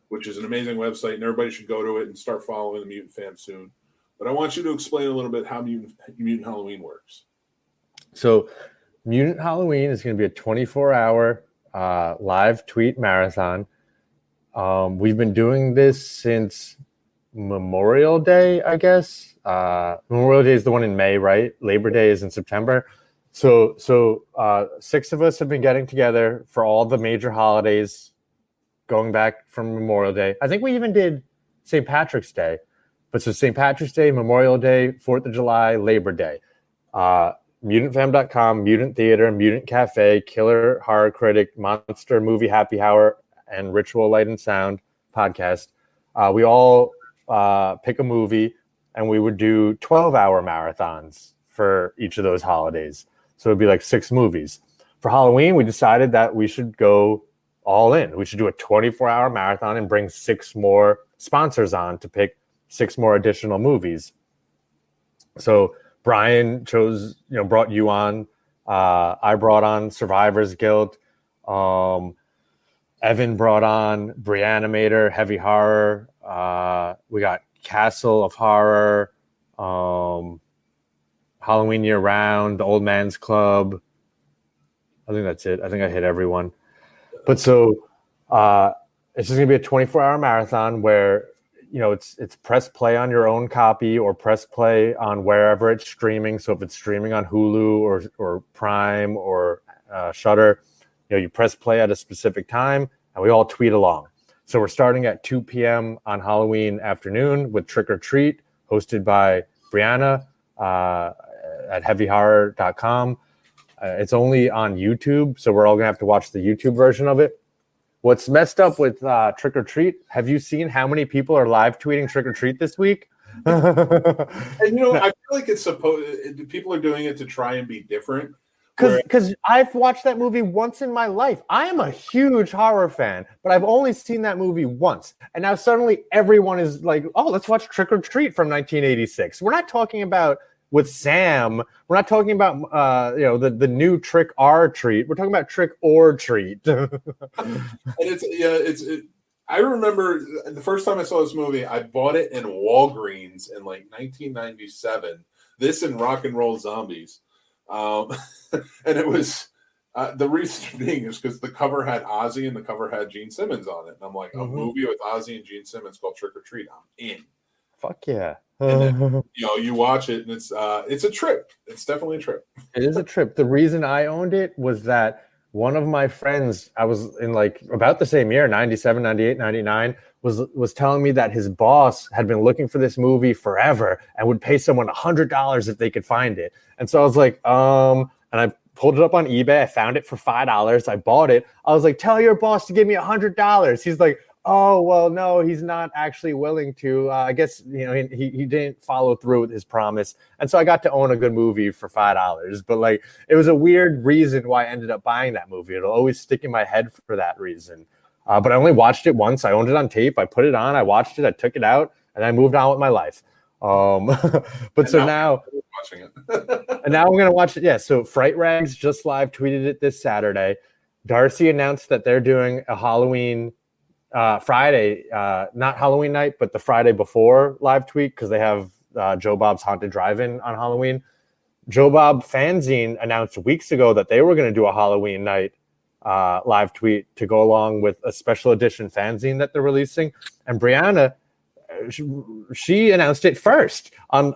which is an amazing website, and everybody should go to it and start following the Mutant Fam soon. But I want you to explain a little bit how Mutant Halloween works. So Mutant Halloween is going to be a 24-hour live tweet marathon. We've been doing this since Memorial Day, I guess. Memorial Day is the one in May, right? Labor Day is in September. So 6 of us have been getting together for all the major holidays going back from Memorial Day. I think we even did St. Patrick's Day. But so St. Patrick's Day, Memorial Day, 4th of July, Labor Day. MutantFam.com, Mutant Theater, Mutant Cafe, Killer Horror Critic, Monster Movie Happy Hour, and Ritual Light and Sound podcast. We all pick a movie, and we would do 12-hour marathons for each of those holidays. So it'd be like 6 movies. For Halloween, we decided that we should go all in. We should do a 24-hour marathon and bring 6 more sponsors on to pick 6 more additional movies. So Brian brought you on. I brought on Survivor's Guilt. Evan brought on Breanimator, Heavy Horror. We got Castle of Horror, Halloween Year Round, The Old Man's Club. I think that's it. I think I hit everyone. But so it's just going to be a 24-hour marathon where, it's press play on your own copy or press play on wherever it's streaming. So if it's streaming on Hulu or Prime or Shudder, you press play at a specific time and we all tweet along. So we're starting at 2 p.m. on Halloween afternoon with Trick or Treat, hosted by Brianna at heavyhorror.com. It's only on YouTube, so we're all going to have to watch the YouTube version of it. What's messed up with Trick or Treat, have you seen how many people are live tweeting Trick or Treat this week? And I feel like people are doing it to try and be different. Because I've watched that movie once in my life. I am a huge horror fan, but I've only seen that movie once. And now suddenly everyone is like, oh, let's watch Trick or Treat from 1986. We're not talking about with Sam. We're not talking about, the new Trick or Treat. We're talking about Trick or Treat. And I remember the first time I saw this movie, I bought it in Walgreens in like 1997. This and Rock and Roll Zombies. And it was the reason being is because the cover had Ozzy and the cover had Gene Simmons on it. And I'm like, a movie with Ozzy and Gene Simmons called Trick or Treat. I'm in. Fuck yeah. And then, you watch it, and it's a trip. It's definitely a trip. It is a trip. The reason I owned it was that one of my friends, I was in like about the same year, 97, 98, 99, was telling me that his boss had been looking for this movie forever and would pay someone $100 if they could find it. And so I was like, and I pulled it up on eBay. I found it for $5. I bought it. I was like, tell your boss to give me $100. He's like, oh, well, no, he's not actually willing to. I guess, he didn't follow through with his promise. And so I got to own a good movie for $5. But like, it was a weird reason why I ended up buying that movie. It'll always stick in my head for that reason. But I only watched it once. I owned it on tape. I put it on. I watched it. I took it out. And I moved on with my life. But so now watching it. and now I'm going to watch it. Yeah. So Fright Rags just live tweeted it this Saturday. Darcy announced that they're doing a Halloween Friday, not Halloween night, but the Friday before live tweet, because they have Joe Bob's Haunted Drive-In on Halloween. Joe Bob Fanzine announced weeks ago that they were going to do a Halloween night live tweet to go along with a special edition fanzine that they're releasing. And Brianna, she announced it first on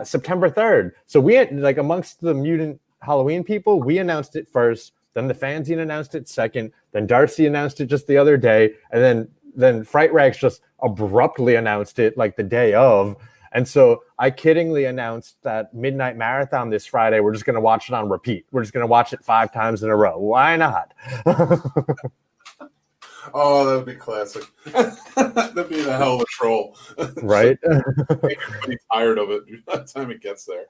September 3rd. So we had, like, amongst the Mutant Halloween people, we announced it first. Then the fanzine announced it second. Then Darcy announced it just the other day. And then Fright Rags just abruptly announced it like the day of. And so I kiddingly announced that Midnight Marathon this Friday, we're just going to watch it on repeat. We're just going to watch it 5 times in a row. Why not? Oh, that would be classic. That'd be the hell of a troll. Right? Make everybody tired of it by the time it gets there.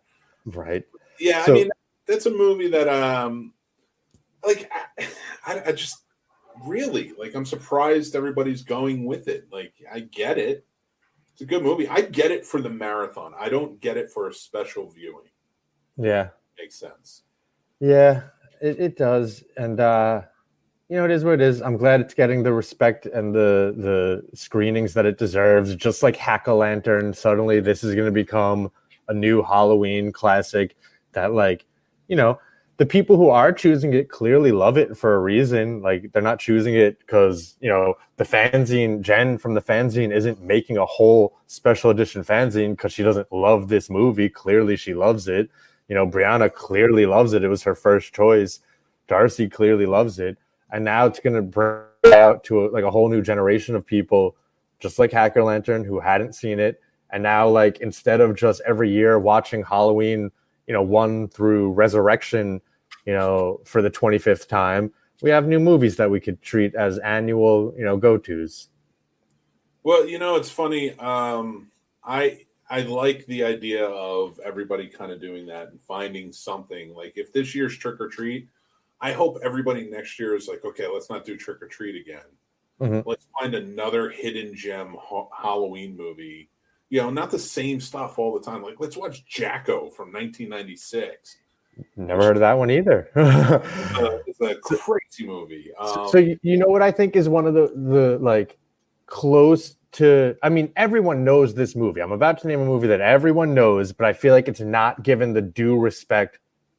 Right. Yeah, So, I mean, that's a movie that, I just really, like, I'm surprised everybody's going with it. Like, I get it. It's a good movie. I get it for the marathon. I don't get it for a special viewing. yeah. Makes sense. Yeah, it does. And, it is what it is. I'm glad it's getting the respect and the screenings that it deserves. Just like Hack-O-Lantern, suddenly this is going to become a new Halloween classic that, like, the people who are choosing it clearly love it for a reason. Like, they're not choosing it because, the fanzine, Jen from the fanzine isn't making a whole special edition fanzine because she doesn't love this movie. Clearly she loves it. Brianna clearly loves it. It was her first choice. Darcy clearly loves it. And now it's going to bring it out to a whole new generation of people, just like Hack-O-Lantern, who hadn't seen it. And now, like, instead of just every year watching Halloween, 1 through Resurrection, for the 25th time, we have new movies that we could treat as annual, go-tos. Well, it's funny. I like the idea of everybody kind of doing that and finding something. Like, if this year's Trick or Treat, I hope everybody next year is like, okay, let's not do Trick or Treat again. Mm-hmm. Let's find another hidden gem Halloween movie. Not the same stuff all the time. Like, let's watch Jacko from 1996. Never heard of that one either. It's a crazy movie. So you know what I think is one of the like close to, I mean, everyone knows this movie. I'm about to name a movie that everyone knows, but I feel like it's not given the due respect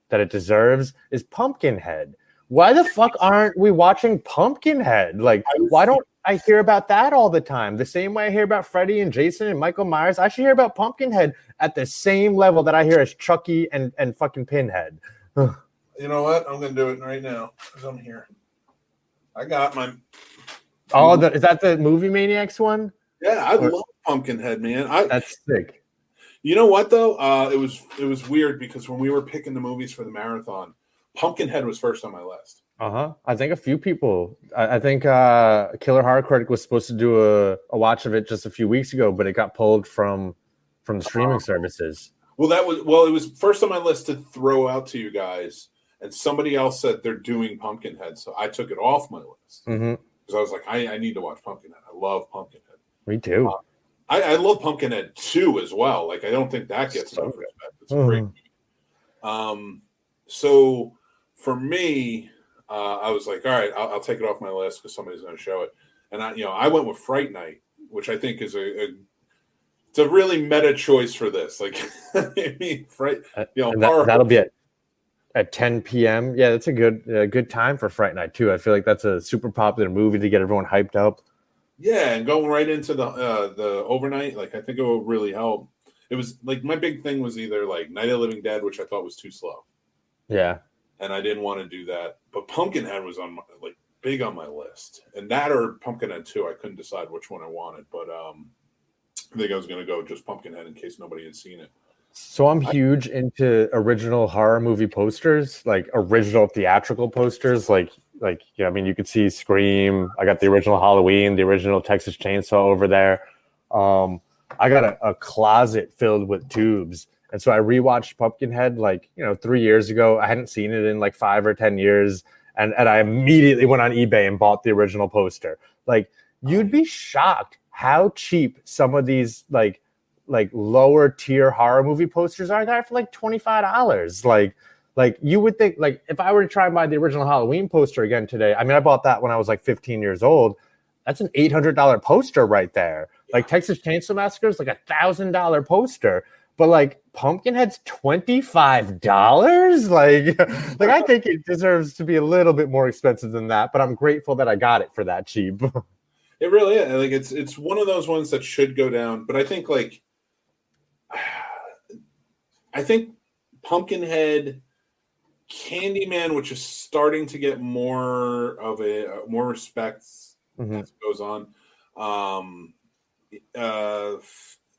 that it deserves, is Pumpkinhead. Why the fuck aren't we watching Pumpkinhead? Like, why don't I hear about that all the time? The same way I hear about Freddy and Jason and Michael Myers, I should hear about Pumpkinhead at the same level that I hear as Chucky and fucking Pinhead. You know what? I'm going to do it right now because I'm here. I got my... Oh, is that the Movie Maniacs one? Yeah, I love Pumpkinhead, man. That's sick. You know what, though? It was weird because when we were picking the movies for the marathon, Pumpkinhead was first on my list. I think a few people. I think Killer Horror Critic was supposed to do a watch of it just a few weeks ago, but it got pulled from the streaming services. Well, it was first on my list to throw out to you guys, and somebody else said they're doing Pumpkinhead, so I took it off my list because I was like, I need to watch Pumpkinhead. I love Pumpkinhead. Me too. I love Pumpkinhead 2 as well. Like, I don't think that gets enough respect. It's a great movie. So for me, I was like, all right, I'll take it off my list because somebody's going to show it. And I went with Fright Night, which I think is it's a really meta choice for this. Like, I mean, that'll be at 10 p.m. Yeah, that's a good time for Fright Night too. I feel like that's a super popular movie to get everyone hyped up. Yeah, and going right into the overnight, like I think it would really help. It was like my big thing was either like Night of the Living Dead, which I thought was too slow, Yeah. and I didn't want to do that. But Pumpkinhead was on like big on my list, and that or Pumpkinhead 2. I couldn't decide which one I wanted, but I think I was going to go just Pumpkinhead in case nobody had seen it. So I'm huge into original horror movie posters, like original theatrical posters, like yeah, I mean you could see Scream. I got the original Halloween, the original Texas Chainsaw over there. I got a closet filled with tubes. And so I rewatched Pumpkinhead 3 years ago. I hadn't seen it in like 5 or 10 years. And I immediately went on eBay and bought the original poster. Like you'd be shocked how cheap some of these like lower tier horror movie posters are there for like $25. Like you would think, like if I were to try and buy the original Halloween poster again today, I mean I bought that when I was like 15 years old. That's an $800 poster right there. Like Texas Chainsaw Massacre is like $1,000 poster, but like Pumpkinhead's $25. Like I think it deserves to be a little bit more expensive than that. But I'm grateful that I got it for that cheap. It really is. Like it's one of those ones that should go down. But I think Pumpkinhead, Candyman, which is starting to get more of more respect as it goes on.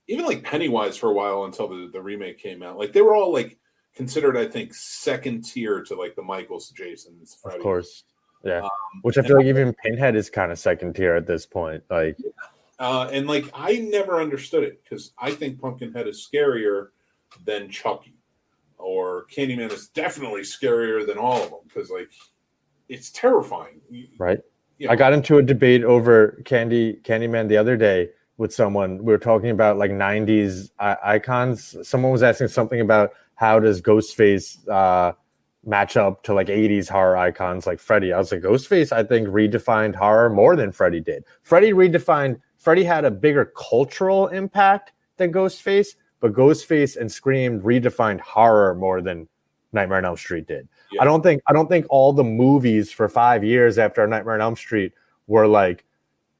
Even like Pennywise for a while until the remake came out. Like they were all like considered, I think, second tier to like the Michaels, Jasons, Freddy. Of course, yeah. Which I feel like even Pinhead is kind of second tier at this point. Like, and like I never understood it because I think Pumpkinhead is scarier than Chucky, or Candyman is definitely scarier than all of them because like it's terrifying. Right. You know. I got into a debate over Candyman the other day with someone. We were talking about like 90s icons. Someone was asking something about how does Ghostface match up to like 80s horror icons like Freddy. I was like, Ghostface, I think, redefined horror more than Freddy did. Freddy had a bigger cultural impact than Ghostface, but Ghostface and Scream redefined horror more than Nightmare on Elm Street did. Yeah. I don't think all the movies for 5 years after Nightmare on Elm Street were like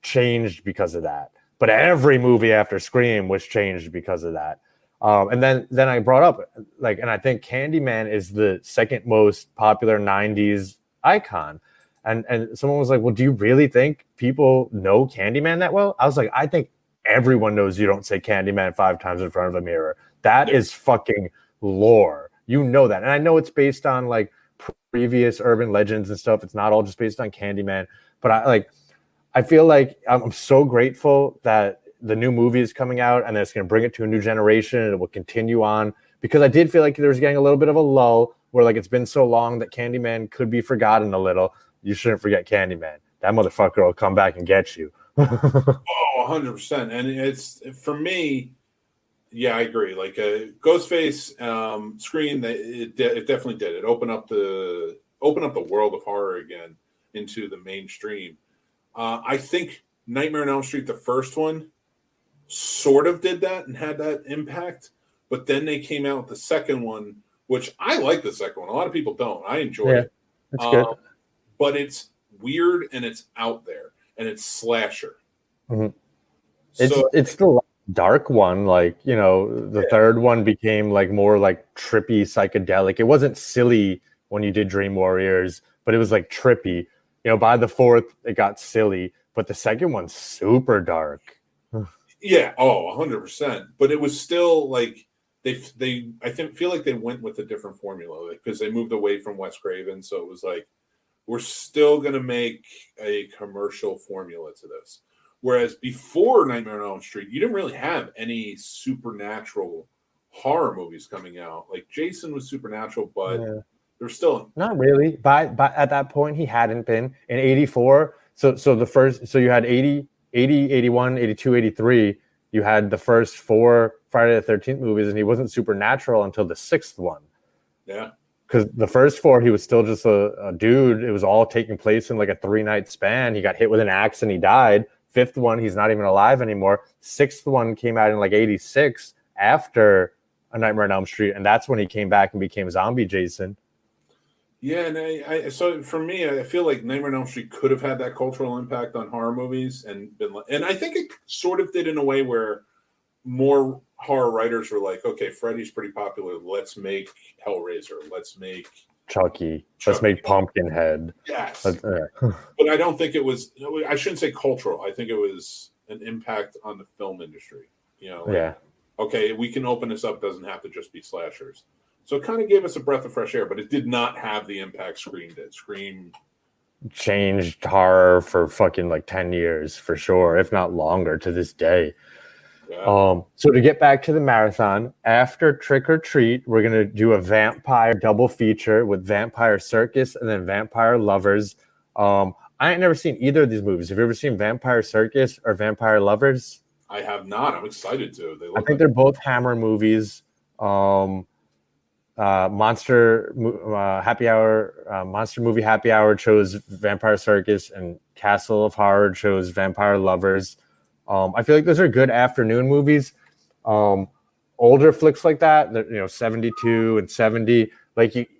changed because of that. But every movie after Scream was changed because of that. And then I brought up like, and I think Candyman is the second most popular 90s icon. And someone was like, well, do you really think people know Candyman that well? I was like, I think everyone knows you don't say Candyman 5 times in front of a mirror. That is fucking lore. You know that. And I know it's based on like previous urban legends and stuff. It's not all just based on Candyman. But I feel like I'm so grateful that the new movie is coming out and it's going to bring it to a new generation and it will continue on, because I did feel like there was getting a little bit of a lull where like it's been so long that Candyman could be forgotten a little. You shouldn't forget Candyman. That motherfucker will come back and get you. 100%. And it's, for me, yeah, I agree. Like Ghostface, Scream, it definitely did. It opened up the world of horror again into the mainstream. I think Nightmare on Elm Street, the first one, sort of did that and had that impact. But then they came out with the second one, which I like the second one. A lot of people don't. I enjoy it. It's good. But it's weird and it's out there and it's slasher. Mm-hmm. It's the dark one. Like, you know, the third one became like more like trippy, psychedelic. It wasn't silly when you did Dream Warriors, but it was like trippy. You know, by the fourth, it got silly, but the second one's super dark. Yeah, 100%. But it was still like I feel like they went with a different formula because they moved away from Wes Craven. So it was like, we're still going to make a commercial formula to this. Whereas before Nightmare on Elm Street, you didn't really have any supernatural horror movies coming out. Like Jason was supernatural, but there's still not really. By at that point, he hadn't been in 84. So you had 80, 81, 82, 83. You had the first 4 Friday the 13th movies, and he wasn't supernatural until the 6th one. Yeah. Because the first 4, he was still just a dude. It was all taking place in like a 3-night span. He got hit with an axe and he died. 5th one, he's not even alive anymore. 6th one came out in like 86 after A Nightmare on Elm Street, and that's when he came back and became Zombie Jason. Yeah, and so for me, I feel like Nightmare on Elm Street could have had that cultural impact on horror movies, and I think it sort of did in a way where more horror writers were like, okay, Freddy's pretty popular. Let's make Hellraiser. Let's make Chucky. Let's Chucky. make Pumpkinhead. Yes. But I don't think it was, I shouldn't say cultural. I think it was an impact on the film industry. Yeah. Okay, we can open this up. Doesn't have to just be slashers. So it kind of gave us a breath of fresh air, but it did not have the impact Scream did. Scream changed horror for fucking like 10 years for sure, if not longer to this day. Yeah. So to get back to the marathon, after Trick or Treat, we're gonna do a vampire double feature with Vampire Circus and then Vampire Lovers. I ain't never seen either of these movies. Have you ever seen Vampire Circus or Vampire Lovers? I have not. I'm excited to. I think they're both Hammer movies. Monster Happy Hour, Monster Movie Happy Hour chose Vampire Circus, and Castle of Horror chose Vampire Lovers. I feel like those are good afternoon movies. Older flicks like that, 72 and 70. Like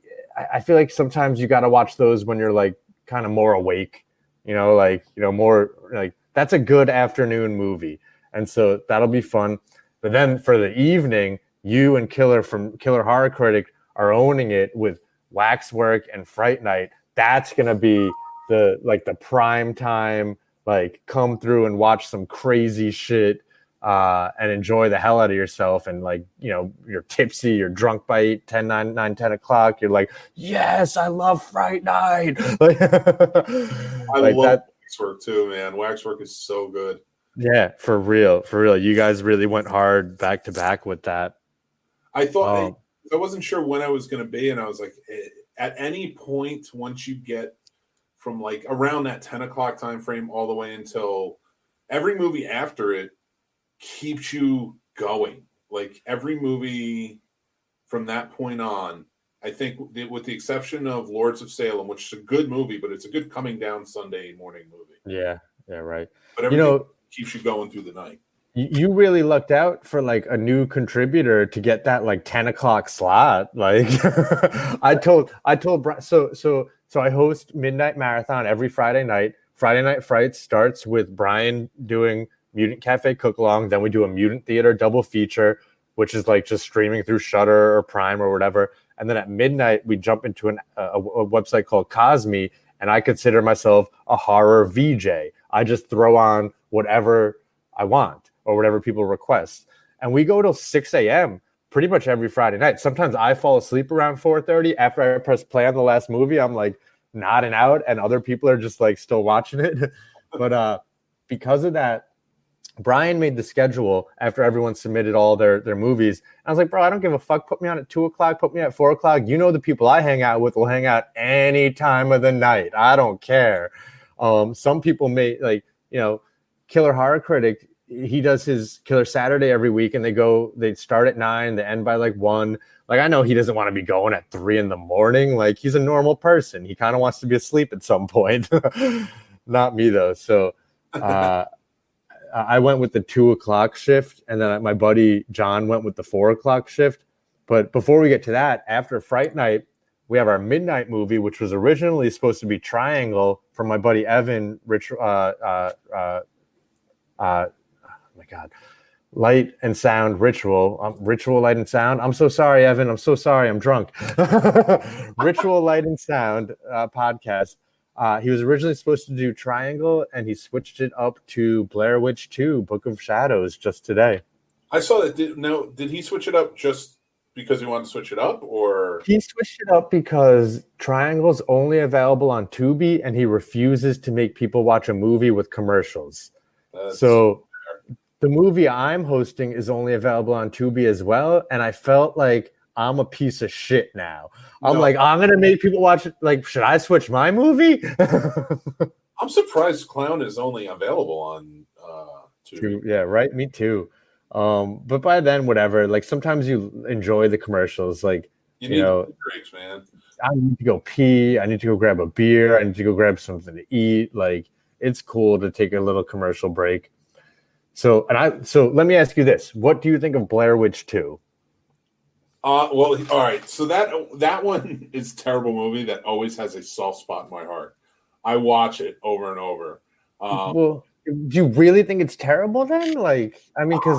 I feel like sometimes you got to watch those when you're like kind of more awake. More like that's a good afternoon movie, and so that'll be fun. But then for the evening, you and Killer from Killer Horror Critic are owning it with Waxwork and Fright Night. That's gonna be the prime time. Like come through and watch some crazy shit and enjoy the hell out of yourself. And you're tipsy, you're drunk by 8, 10, 9, 10 o'clock. You're like, yes, I love Fright Night. I love Waxwork too, man. Waxwork is so good. Yeah, for real. You guys really went hard back to back with that. I thought I wasn't sure when I was going to be, and I was like, at any point once you get from like around that 10 o'clock time frame all the way until every movie after it keeps you going. Like every movie from that point on, I think with the exception of Lords of Salem, which is a good movie, but it's a good coming down Sunday morning movie. Yeah, right. But everything keeps you going through the night. You really lucked out for like a new contributor to get that like 10 o'clock slot. Like I told so I host Midnight Marathon every Friday night. Friday Night Frights starts with Brian doing Mutant Cafe Cook Along. Then we do a Mutant Theater double feature, which is like just streaming through Shudder or Prime or whatever. And then at midnight, we jump into a website called Cosme, and I consider myself a horror VJ. I just throw on whatever I want or whatever people request. And we go till 6 a.m. pretty much every Friday night. Sometimes I fall asleep around 4:30 after I press play on the last movie. I'm like nodding out, and other people are just like still watching it. But because of that, Brian made the schedule after everyone submitted all their movies. I was like, bro, I don't give a fuck. Put me on at 2 o'clock. Put me at 4 o'clock. The people I hang out with will hang out any time of the night. I don't care. Some people may Killer Horror Critic. He does his Killer Saturday every week, and they start at 9, they end by like 1. Like, I know he doesn't want to be going at 3 in the morning. Like, he's a normal person. He kind of wants to be asleep at some point. Not me though. So, I went with the 2 o'clock shift, and then my buddy John went with the 4 o'clock shift. But before we get to that, after Fright Night, we have our midnight movie, which was originally supposed to be Triangle from my buddy Evan, oh my God, Light and Sound Ritual. Ritual Light and Sound. I'm so sorry, Evan. I'm so sorry. I'm drunk. Ritual Light and Sound podcast. He was originally supposed to do Triangle, and he switched it up to Blair Witch 2, Book of Shadows, just today. I saw that. Did he switch it up just because he wanted to switch it up, or he switched it up because Triangle's only available on Tubi, and he refuses to make people watch a movie with commercials. So the movie I'm hosting is only available on Tubi as well, and I felt like I'm a piece of shit now. I'm going to make people watch it. Like, should I switch my movie? I'm surprised Clown is only available on Tubi. Yeah, right. Me too. But by then, whatever. Like, sometimes you enjoy the commercials. Like, you need breaks, man. I need to go pee. I need to go grab a beer. I need to go grab something to eat. Like, it's cool to take a little commercial break. So let me ask you this: what do you think of Blair Witch 2? Well, all right. So that one is a terrible movie that always has a soft spot in my heart. I watch it over and over. Well, do you really think it's terrible then? Like, I mean, because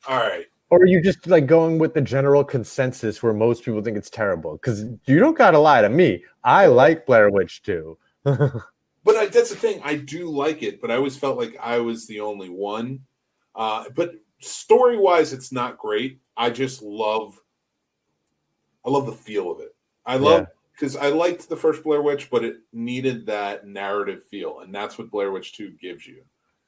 All right. or are you just like going with the general consensus where most people think it's terrible? Because you don't gotta lie to me. I like Blair Witch 2. But that's the thing. I do like it, but I always felt like I was the only one. But story-wise, it's not great. I love the feel of it. I love because I liked the first Blair Witch, but it needed that narrative feel, and that's what Blair Witch 2 gives you.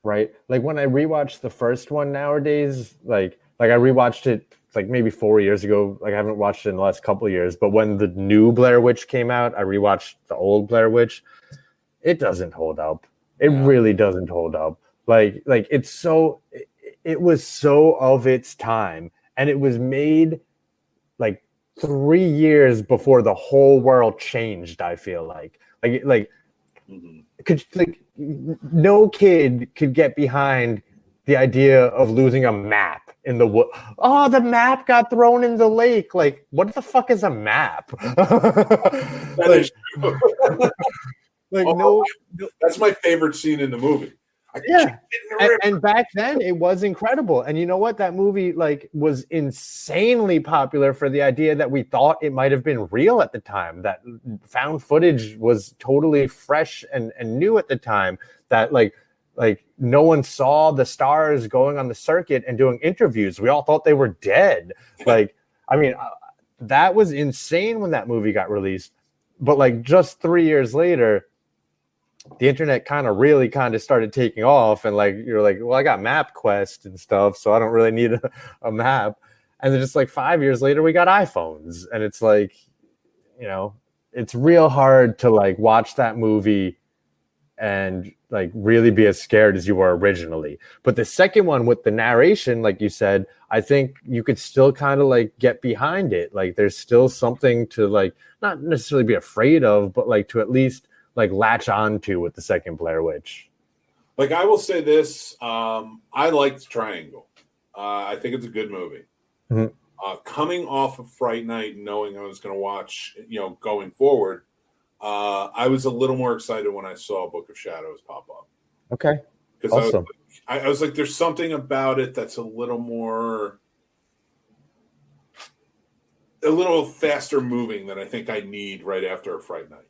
Right? Like when I rewatch the first one nowadays, like I rewatched it like maybe 4 years ago. Like I haven't watched it in the last couple of years, but when the new Blair Witch came out, I rewatched the old Blair Witch. It doesn't hold up. It really doesn't hold up. Like it's so it was so of its time, and it was made like 3 years before the whole world changed. I feel like could like no kid could get behind the idea of losing a map in the wood. Oh, the map got thrown in the lake. Like, what the fuck is a map? That is true. No, that's my favorite scene in the movie. And back then it was incredible. And you know what? That movie like was insanely popular for the idea that we thought it might have been real at the time. That found footage was totally fresh and new at the time. That like no one saw the stars going on the circuit and doing interviews. We all thought they were dead. Like, I mean, that was insane when that movie got released. But like just 3 years later, the internet kind of started taking off, and like you're like, well, I got MapQuest and stuff, so I don't really need a map. And then just like 5 years later, we got iPhones, and it's like, you know, it's real hard to like watch that movie and like really be as scared as you were originally. But the second one with the narration, like you said, I think you could still kind of like get behind it. Like there's still something to like not necessarily be afraid of, but like to at least like latch on to with the second Blair Witch. Like I will say this, I liked Triangle. I think it's a good movie. Mm-hmm. Coming off of Fright Night, knowing I was going to watch, going forward, I was a little more excited when I saw Book of Shadows pop up. Okay, because awesome. I was like, there's something about it that's a little faster moving than I think I need right after a Fright Night.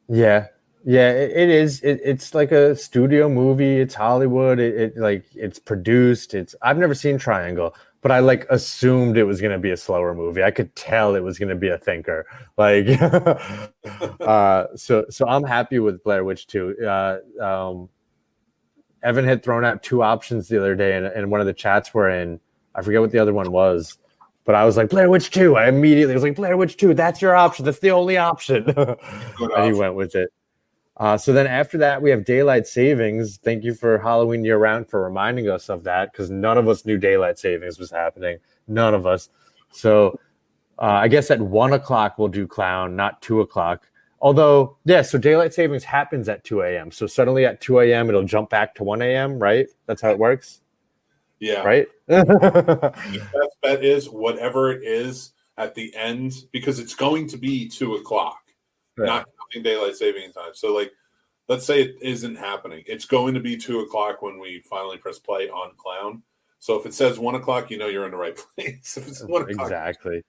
Yeah, it is. It's like a studio movie. It's Hollywood. It's produced. I've never seen Triangle, but I like assumed it was going to be a slower movie. I could tell it was going to be a thinker. Like, so I'm happy with Blair Witch 2. Evan had thrown out two options the other day, and one of the chats we're in, I forget what the other one was, but I was like, Blair Witch 2. I immediately was like, Blair Witch 2, that's your option. That's the only option. And he went with it. So then after that, we have Daylight Savings. Thank you for Halloween Year Round for reminding us of that, because none of us knew Daylight Savings was happening. None of us. So I guess at 1 o'clock we'll do Clown, not 2 o'clock. Although, yeah, so Daylight Savings happens at 2 a.m. So suddenly at 2 a.m. it'll jump back to 1 a.m., right? That's how it works? Yeah. Right? The best bet is whatever it is at the end, because it's going to be 2 o'clock, not counting Daylight Savings Time. So, like, let's say it isn't happening. It's going to be 2 o'clock when we finally press play on Clown. So if it says 1 o'clock, you know you're in the right place. If it's 1 o'clock. Exactly.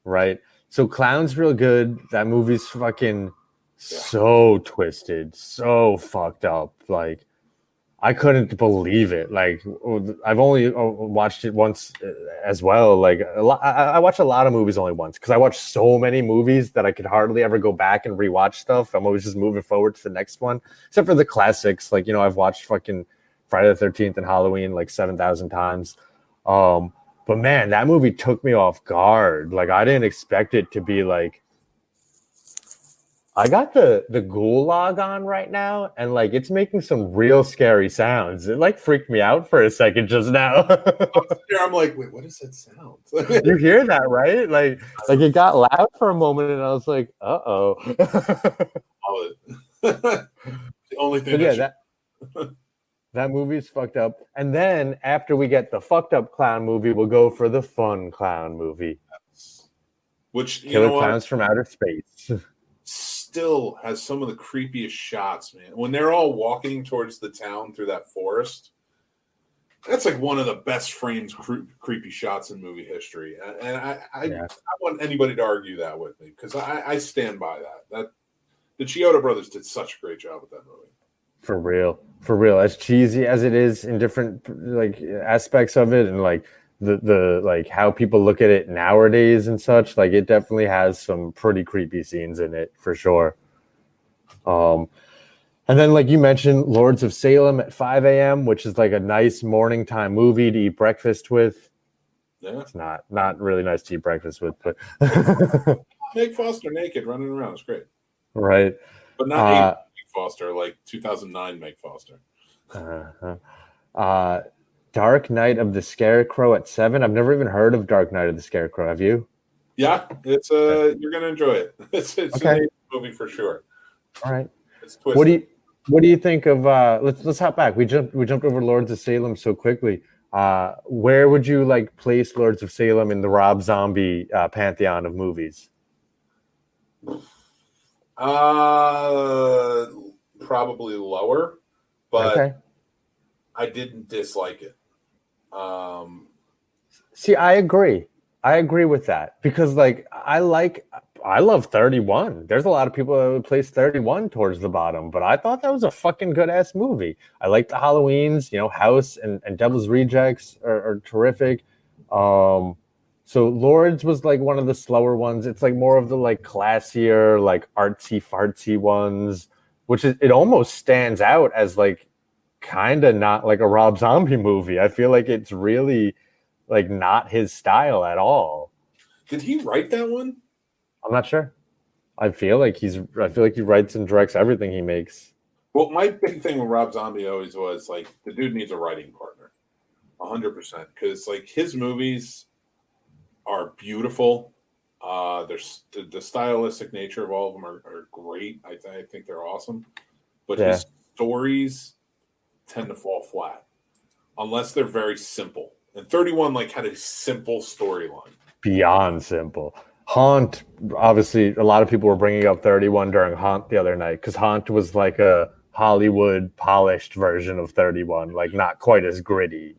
Right. So Clown's real good. That movie's fucking so twisted, so fucked up. Like, I couldn't believe it. Like, I've only watched it once as well. Like, I watch a lot of movies only once, because I watch so many movies that I could hardly ever go back and rewatch stuff. I'm always just moving forward to the next one, except for the classics. Like, I've watched fucking Friday the 13th and Halloween like 7,000 times. But man, that movie took me off guard. Like, I didn't expect it to be like. I got the gulag on right now, and like it's making some real scary sounds. It like freaked me out for a second just now. I'm like, wait, what does that sound? You hear that, right? Like it got loud for a moment, and I was like, uh-oh. The only thing. That movie's fucked up. And then after we get the fucked up clown movie, we'll go for the fun clown movie. which you Killer know what, Clowns from Outer Space. still has some of the creepiest shots, man. When they're all walking towards the town through that forest, that's like one of the best framed creepy shots in movie history. And I want anybody to argue that with me, because I stand by that. That the Chiodo brothers did such a great job with that movie. For real. As cheesy as it is in different like aspects of it, and like the like how people look at it nowadays and such, like it definitely has some pretty creepy scenes in it for sure. And then, like you mentioned, Lords of Salem at 5 a.m., which is like a nice morning time movie to eat breakfast with. Yeah, it's not really nice to eat breakfast with, but Meg Foster naked running around is great, right? But not Meg Foster, like 2009 Meg Foster. Dark Knight of the Scarecrow at 7. I've never even heard of Dark Knight of the Scarecrow. Have you? Yeah, it's you're gonna enjoy it. It's okay. a movie for sure. All right. It's twisted. What do you think of? Let's hop back. We jumped over Lords of Salem so quickly. Where would you like place Lords of Salem in the Rob Zombie pantheon of movies? Probably lower, but okay. I didn't dislike it. See, I agree with that, because like I love 31. There's a lot of people that would place 31 towards the bottom, but I thought that was a fucking good ass movie. I like the Halloweens, House and Devil's Rejects are terrific. So Lords was like one of the slower ones. It's like more of the like classier, like artsy fartsy ones, which it almost stands out as like kind of not like a Rob Zombie movie. I feel like it's really like not his style at all. Did he write that one? I'm not sure. I feel like he writes and directs everything he makes. Well, my big thing with Rob Zombie always was like the dude needs a writing partner, 100%, because like his movies are beautiful. There's the stylistic nature of all of them are great. I think they're awesome, but his stories tend to fall flat unless they're very simple. And 31 like had a simple storyline. Beyond simple. Haunt, obviously, a lot of people were bringing up 31 during Haunt the other night, because Haunt was like a Hollywood polished version of 31, like not quite as gritty,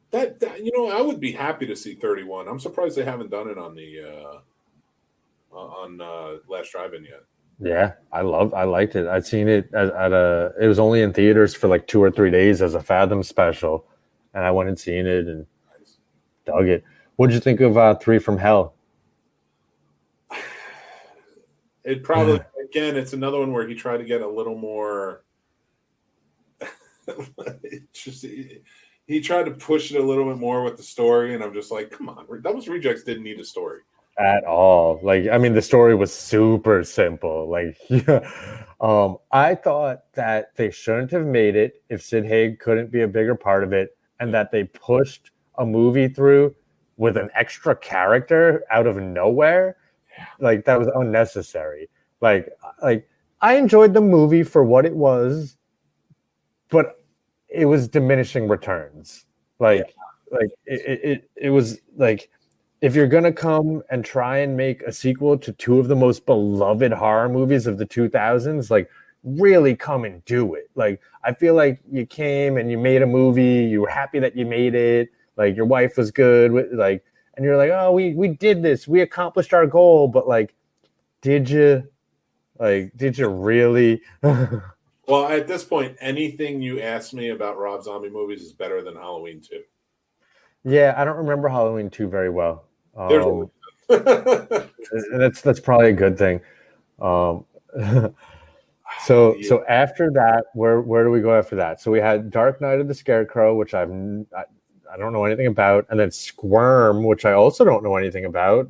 That I would be happy to see 31. I'm surprised they haven't done it on the Last Drive-In yet. Yeah, I liked it. I'd seen it it was only in theaters for like 2 or 3 days as a Fathom special, and I went and seen it and dug it. What'd you think of 3 from Hell? It probably, again, it's another one where he tried to get a little more. He tried to push it a little bit more with the story, and I'm just like, come on, Devil's Rejects didn't need a story at all. Like, I mean, the story was super simple. Like, I thought that they shouldn't have made it if Sid Haig couldn't be a bigger part of it, and that they pushed a movie through with an extra character out of nowhere. Like, that was unnecessary. Like I enjoyed the movie for what it was, but it was diminishing returns. Like it was like, if you're gonna come and try and make a sequel to 2 of the most beloved horror movies of the 2000s, like really come and do it. Like, I feel like you came and you made a movie, you were happy that you made it, like your wife was good with, like, and you're like, oh, we did this, we accomplished our goal, but like, did you really? Well, at this point, anything you ask me about Rob Zombie movies is better than Halloween 2. Yeah, I don't remember Halloween 2 very well. That's probably a good thing. So after that, where do we go after that? So we had Dark Knight of the Scarecrow, which I don't know anything about, and then Squirm, which I also don't know anything about.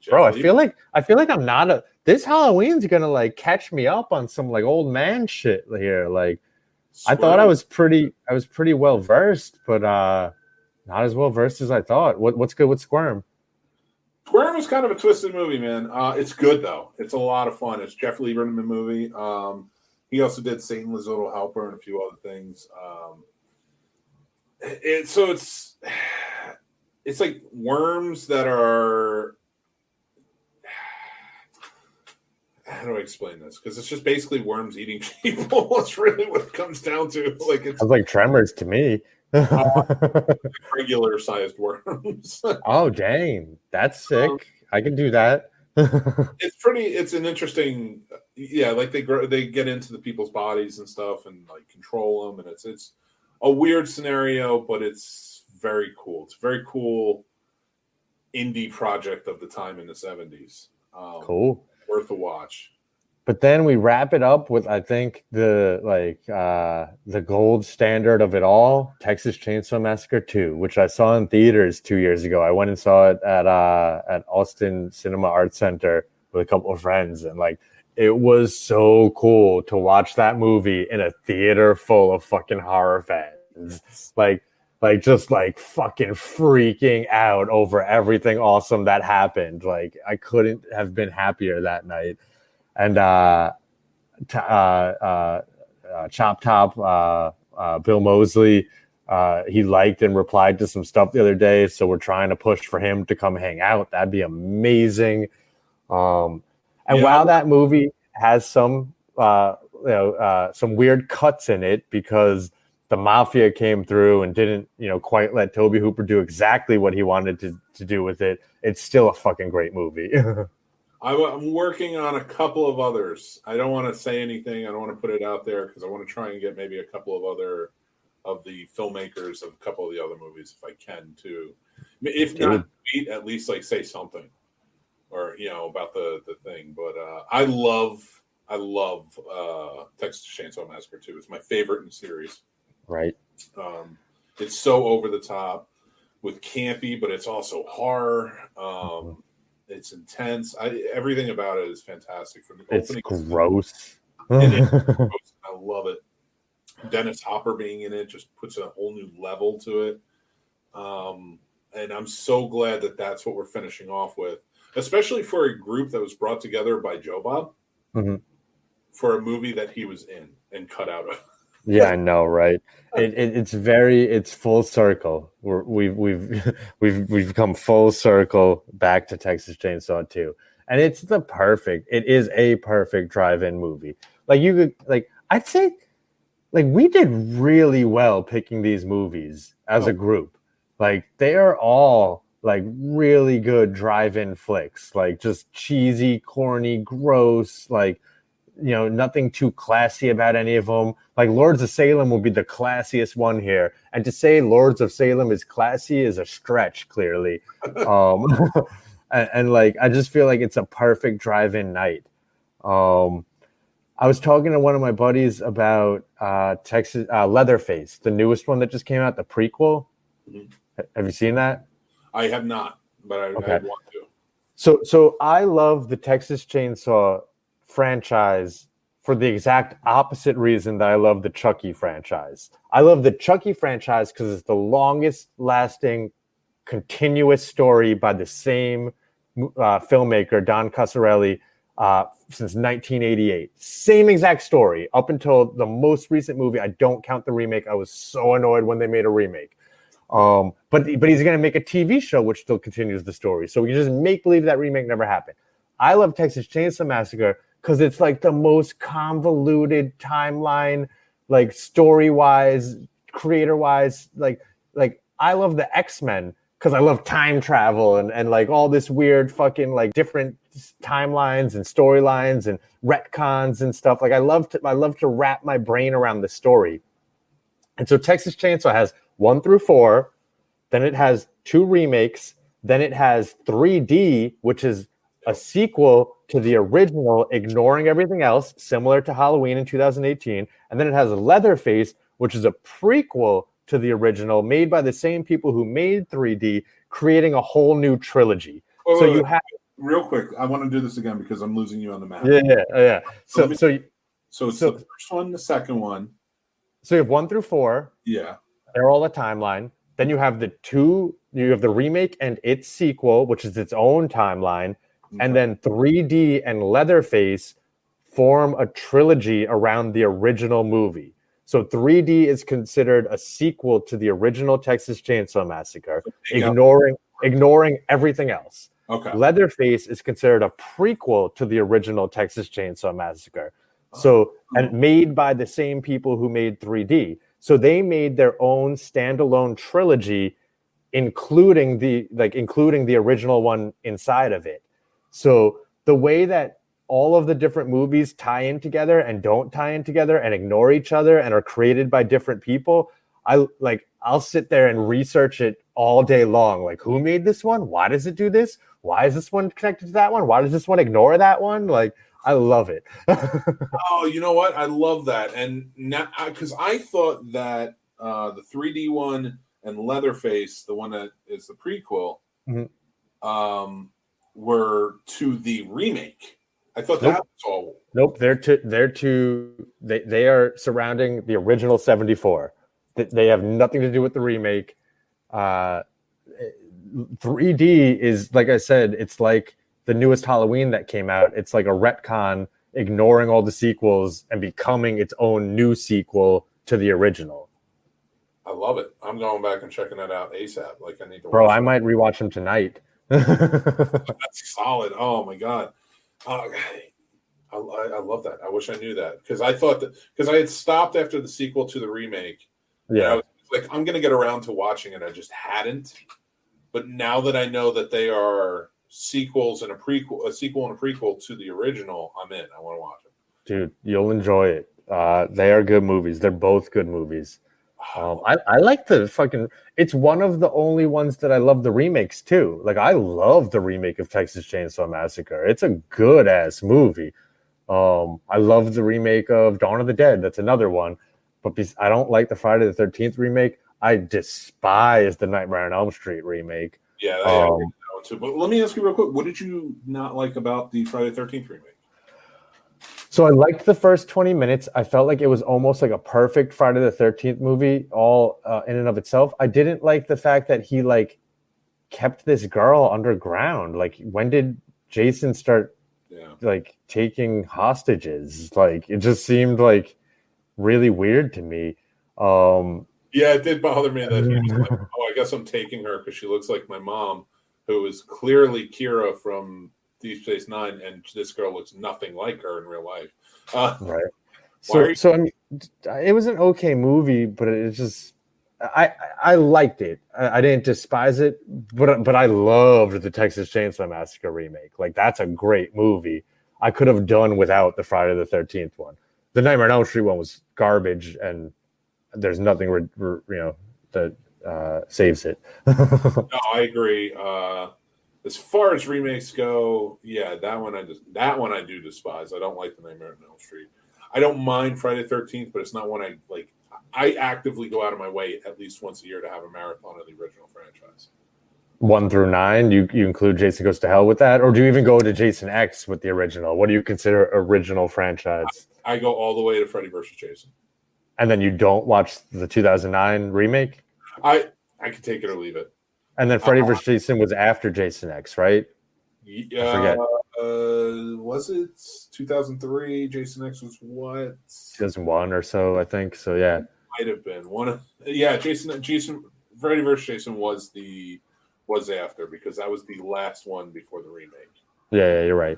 Bro, I feel like I'm not this Halloween's gonna like catch me up on some like old man shit here. Like, Squirm. I thought I was pretty well versed, but not as well versed as I thought. What's good with Squirm? Squirm is kind of a twisted movie, man. It's good though. It's a lot of fun. It's Jeff Lieberman movie. He also did Satan's Little Helper and a few other things. It's like worms that are how do I explain this? Because it's just basically worms eating people. That's really what it comes down to. Like it's Sounds like Tremors to me. regular sized worms. Oh, dang. That's sick. I can do that. It's an interesting, yeah, like they get into the people's bodies and stuff and like control them. And it's a weird scenario, but it's very cool. It's a very cool indie project of the time in the 70s. Cool. Worth a watch. But then we wrap it up with, I think, the gold standard of it all, Texas Chainsaw Massacre 2, which I saw in theaters 2 years ago. I went and saw it at Austin Cinema Arts Center with a couple of friends, and like it was so cool to watch that movie in a theater full of fucking horror fans. Like just like fucking freaking out over everything awesome that happened. Like I couldn't have been happier that night. And Chop Top, Bill Mosley, he liked and replied to some stuff the other day, so we're trying to push for him to come hang out. That'd be amazing. While that movie has some some weird cuts in it because the mafia came through and didn't quite let Tobe Hooper do exactly what he wanted to do with it, it's still a fucking great movie. I'm working on a couple of others. I don't want to say anything. I don't want to put it out there because I want to try and get maybe a couple of other of the filmmakers of a couple of the other movies if I can too. If not, at least like say something or about the thing. But I love Texas Chainsaw Massacre 2. It's my favorite in the series. Right. It's so over the top with campy, but it's also horror. It's intense. Everything about it is fantastic. From the it's opening, gross. I love it. Dennis Hopper being in it just puts a whole new level to it. And I'm so glad that that's what we're finishing off with, especially for a group that was brought together by Joe Bob for a movie that he was in and cut out of. Yeah, I know, right? It's full circle. We've come full circle back to Texas Chainsaw 2, and it is a perfect drive-in movie. I'd say we did really well picking these movies as a group. Like they are all like really good drive-in flicks, like just cheesy, corny, gross, like. Nothing too classy about any of them. Like Lords of Salem will be the classiest one here. And to say Lords of Salem is classy is a stretch, clearly. And I just feel like it's a perfect drive-in night. I was talking to one of my buddies about Texas Leatherface, the newest one that just came out, the prequel. Mm-hmm. Have you seen that? I have not, but I want to. So I love the Texas Chainsaw franchise for the exact opposite reason that I love the Chucky franchise. I love the Chucky franchise because it's the longest lasting continuous story by the same filmmaker, Don Coscarelli, since 1988. Same exact story up until the most recent movie. I don't count the remake. I was so annoyed when they made a remake. But he's going to make a TV show which still continues the story. So we just make believe that remake never happened. I love Texas Chainsaw Massacre because it's like the most convoluted timeline, like story-wise, creator-wise. Like I love the X-Men because I love time travel and like all this weird fucking like different timelines and storylines and retcons and stuff. Like I love to wrap my brain around the story. And so Texas Chainsaw has 1 through 4, then it has 2 remakes, then it has 3D, which is a sequel to the original, ignoring everything else, similar to Halloween in 2018. And then it has Leatherface, which is a prequel to the original, made by the same people who made 3D, creating a whole new trilogy. You have real quick. I want to do this again because I'm losing you on the map. Yeah. So it's the first one, the second one. So you have 1 through 4. Yeah, they're all a timeline. Then you have the remake and its sequel, which is its own timeline. And then 3D and Leatherface form a trilogy around the original movie. So 3D is considered a sequel to the original Texas Chainsaw Massacre, ignoring everything else. Okay. Leatherface is considered a prequel to the original Texas Chainsaw Massacre. So, and made by the same people who made 3D. So they made their own standalone trilogy, including the original one inside of it. So the way that all of the different movies tie in together and don't tie in together and ignore each other and are created by different people, I'll sit there and research it all day long. Like, who made this one? Why does it do this? Why is this one connected to that one? Why does this one ignore that one? Like, I love it. Oh, you know what? I love that. And now, because I thought that the 3D one and Leatherface, the one that is the prequel, were to the remake. I thought that was all. Nope, they are surrounding the original 74. They have nothing to do with the remake. 3D is, like I said, it's like the newest Halloween that came out. It's like a retcon, ignoring all the sequels and becoming its own new sequel to the original. I love it. I'm going back and checking that out ASAP. Like, I need to. Bro, I might rewatch them tonight. That's solid. Oh my god. I love that. I wish I knew that, because I thought that, because I had stopped after the sequel to the remake. Yeah, I was like, I'm going to get around to watching it. I just hadn't. But now that I know that they are sequels and a sequel and a prequel to the original, I'm in. I want to watch it. Dude, you'll enjoy it. They are good movies. They're both good movies. I like the fucking. It's one of the only ones that I love the remakes too. Like, I love the remake of Texas Chainsaw Massacre. It's a good ass movie. I love the remake of Dawn of the Dead. That's another one. But I don't like the Friday the 13th remake. I despise the Nightmare on Elm Street remake. Yeah, I agree with that one too. But let me ask you real quick: what did you not like about the Friday the 13th remake? So I liked the first 20 minutes. I felt like it was almost like a perfect Friday the 13th movie, all in and of itself. I didn't like the fact that he kept this girl underground. Like, when did Jason start taking hostages? Like, it just seemed like really weird to me. Yeah, it did bother me that he was like, "Oh, I guess I'm taking her because she looks like my mom, who is clearly Kira from Deep Space Nine, and this girl looks nothing like her in real life." Right. So I mean, it was an okay movie, but it just I liked it. I didn't despise it, but I loved the Texas Chainsaw Massacre remake. Like, that's a great movie. I could have done without the Friday the 13th one. The Nightmare on Elm Street one was garbage, and there's nothing that saves it. No, I agree. As far as remakes go, yeah, that one I do despise. I don't like the Nightmare on Elm Street. I don't mind Friday the 13th, but it's not one I like. I actively go out of my way at least once a year to have a marathon of the original franchise. 1 through 9, you include Jason Goes to Hell with that, or do you even go to Jason X with the original? What do you consider original franchise? I go all the way to Freddy vs. Jason. And then you don't watch the 2009 remake? I could take it or leave it. And then Freddy vs. Jason was after Jason X, right? Yeah. I forget. Was it 2003? Jason X was what? 2001 or so, I think. So, yeah. Might have been Jason Freddy vs. Jason was after, because that was the last one before the remake. Yeah, you're right.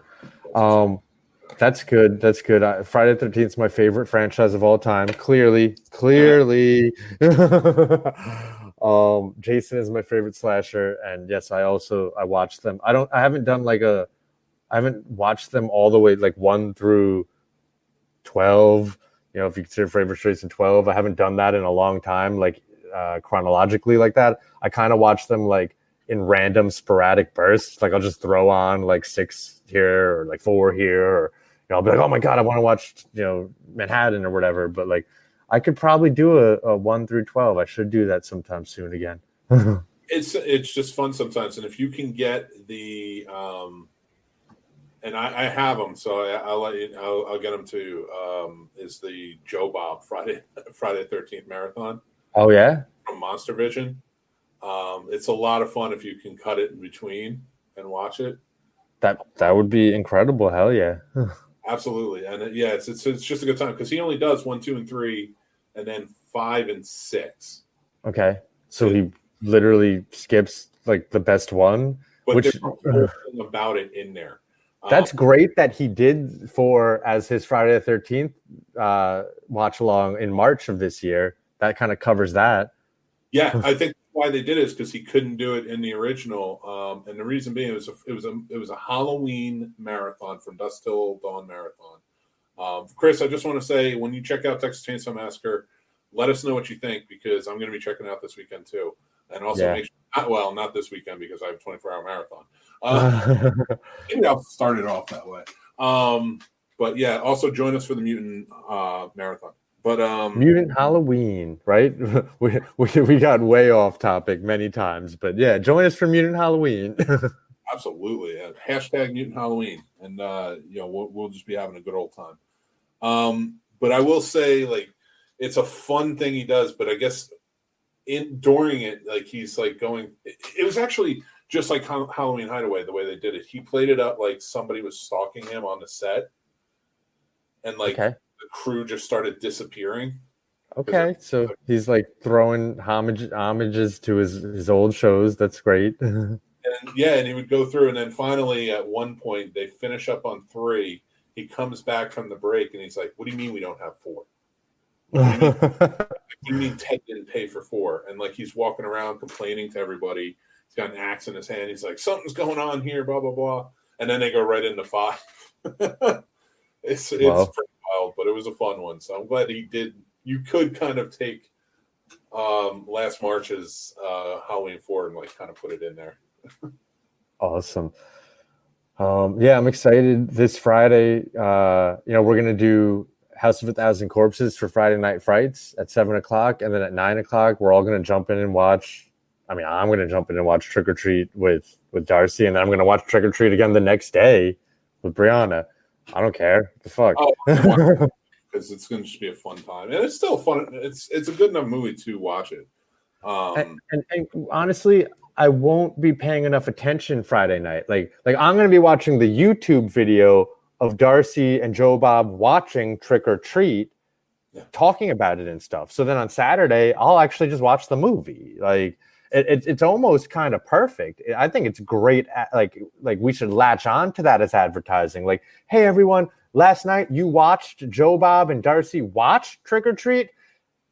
That's good. Friday the 13th is my favorite franchise of all time. Clearly. Jason is my favorite slasher, and yes, I watch them. I haven't watched them all the way, like 1 through 12. You know, if you consider Freddy vs. Jason 12, I haven't done that in a long time, like chronologically like that. I kind of watch them like in random sporadic bursts. Like, I'll just throw on like 6 here or like 4 here, or I'll be like, oh my god, I want to watch Manhattan or whatever. But like, I could probably do a 1 through 12. I should do that sometime soon again. It's just fun sometimes, and if you can get the and I have them, so I'll get them too. Is the Joe Bob Friday the 13th marathon? Oh yeah, from Monster Vision. It's a lot of fun if you can cut it in between and watch it. That would be incredible. Hell yeah. Absolutely. And it's just a good time, because he only does 1, 2, and 3, and then 5 and 6. Okay. So he literally skips like the best one. but Which there's a whole thing about it in there. That's great that he did as his Friday the 13th watch along in March of this year. That kind of covers that. Yeah, I think why they did it is because he couldn't do it in the original, and the reason being it was a Halloween marathon from dusk till dawn marathon. Chris, I just want to say when you check out Texas Chainsaw Massacre, let us know what you think because I'm going to be checking out this weekend too, and also make sure not this weekend because I have a 24-hour marathon. Maybe I'll start it off that way. But yeah, also join us for the Mutant Marathon. But Mutant Halloween, right? we got way off topic many times, but yeah, join us for Mutant Halloween. Absolutely, hashtag Mutant Halloween, and we'll just be having a good old time. But I will say, like, it's a fun thing he does. But I guess during it, like he's like going. It was actually just like Halloween Hideaway, the way they did it. He played it up like somebody was stalking him on the set, and like the crew just started disappearing. Okay, so he's like throwing homages to his old shows. That's great. And he would go through, and then finally at one point they finish up on 3. He comes back from the break, and he's like, "What do you mean we don't have 4? What do you mean Ted didn't pay for 4?" And like he's walking around complaining to everybody. He's got an axe in his hand. He's like, "Something's going on here, blah blah blah." And then they go right into 5. It's pretty wild, but it was a fun one. So I'm glad he did. You could kind of take last March's Halloween 4 and like kind of put it in there. Awesome. I'm excited. This Friday, we're gonna do House of 1,000 Corpses for Friday Night Frights at 7:00, and then at 9:00, we're all gonna jump in and watch. I mean, I'm gonna jump in and watch Trick or Treat with Darcy, and then I'm gonna watch Trick or Treat again the next day with Brianna. I don't care. What the fuck? Because it's going to just be a fun time, and it's still fun. It's a good enough movie to watch it. And honestly, I won't be paying enough attention Friday night. Like I'm going to be watching the YouTube video of Darcy and Joe Bob watching Trick or Treat, talking about it and stuff. So then on Saturday, I'll actually just watch the movie. Like it's almost kind of perfect. I think it's great. Like we should latch on to that as advertising. Like, hey everyone, last night you watched Joe Bob and Darcy watch Trick or Treat.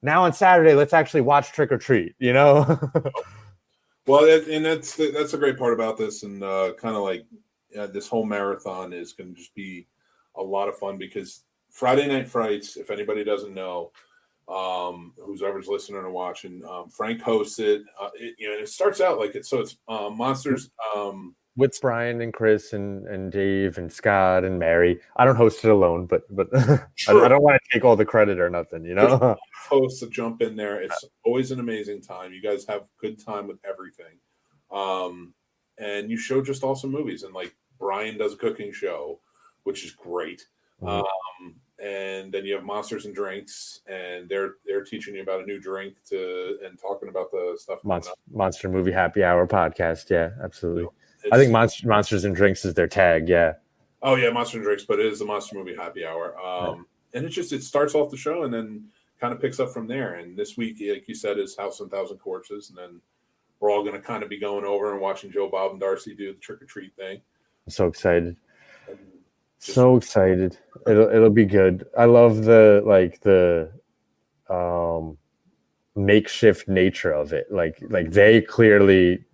Now on Saturday, let's actually watch Trick or Treat. You know. Well, and that's a great part about this, and kind of like this whole marathon is going to just be a lot of fun because Friday Night Frights, if anybody doesn't know, who's ever's listening or watching, Frank hosts it. It starts out like it's monsters. With Brian and Chris and Dave and Scott and Mary. I don't host it alone, but sure. I don't want to take all the credit or nothing, you know. Hosts to jump in there. It's always an amazing time. You guys have good time with everything, and you show just awesome movies. And like Brian does a cooking show, which is great. Mm-hmm. And then you have Monsters and Drinks, and they're teaching you about a new drink and talking about the stuff. Monster Movie Happy Hour podcast. Yeah, absolutely. I think Monsters and Drinks is their tag. Yeah. Oh yeah, Monsters and Drinks, but it is the Monster Movie Happy Hour. And it starts off the show and then kind of picks up from there. And this week, like you said, is House of 1,000 Corpses, and then we're all going to kind of be going over and watching Joe Bob and Darcy do the trick or treat thing. I'm so excited. So excited. It'll be good. I love the makeshift nature of it. Like they clearly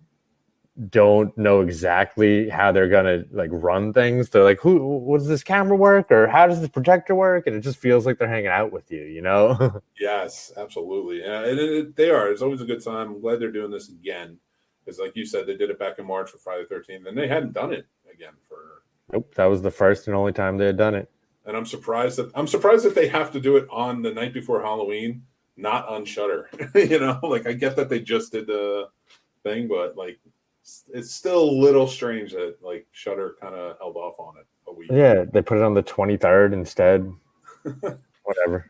don't know exactly how they're gonna like run things. They're like, what does this camera work, or how does this projector work? And it just feels like they're hanging out with you, you know? Yes, absolutely. Yeah, and they are. It's always a good time. I'm glad they're doing this again, because like you said, they did it back in March for Friday the 13th, and they hadn't done it again for. Nope, that was the first and only time they had done it. And I'm surprised that they have to do it on the night before Halloween, not on Shudder. You know, like I get that they just did the thing, but like it's still a little strange that like Shudder kind of held off on it a week. Yeah, they put it on the 23rd instead. Whatever.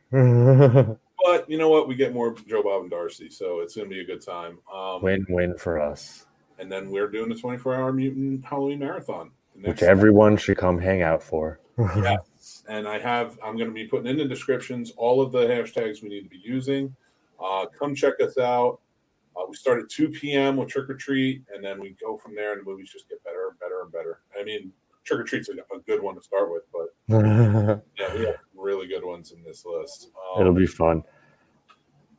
But you know what? We get more Joe Bob and Darcy, so it's going to be a good time. Win-win for us. And then we're doing the 24-hour Mutant Halloween Marathon, which everyone should come hang out for. Yes, and I'm going to be putting in the descriptions all of the hashtags we need to be using. Come check us out. We start at 2 p.m. with Trick or Treat, and then we go from there, and the movies just get better and better and better. I mean, Trick or Treat's a good one to start with, but yeah, we have really good ones in this list. It'll be fun.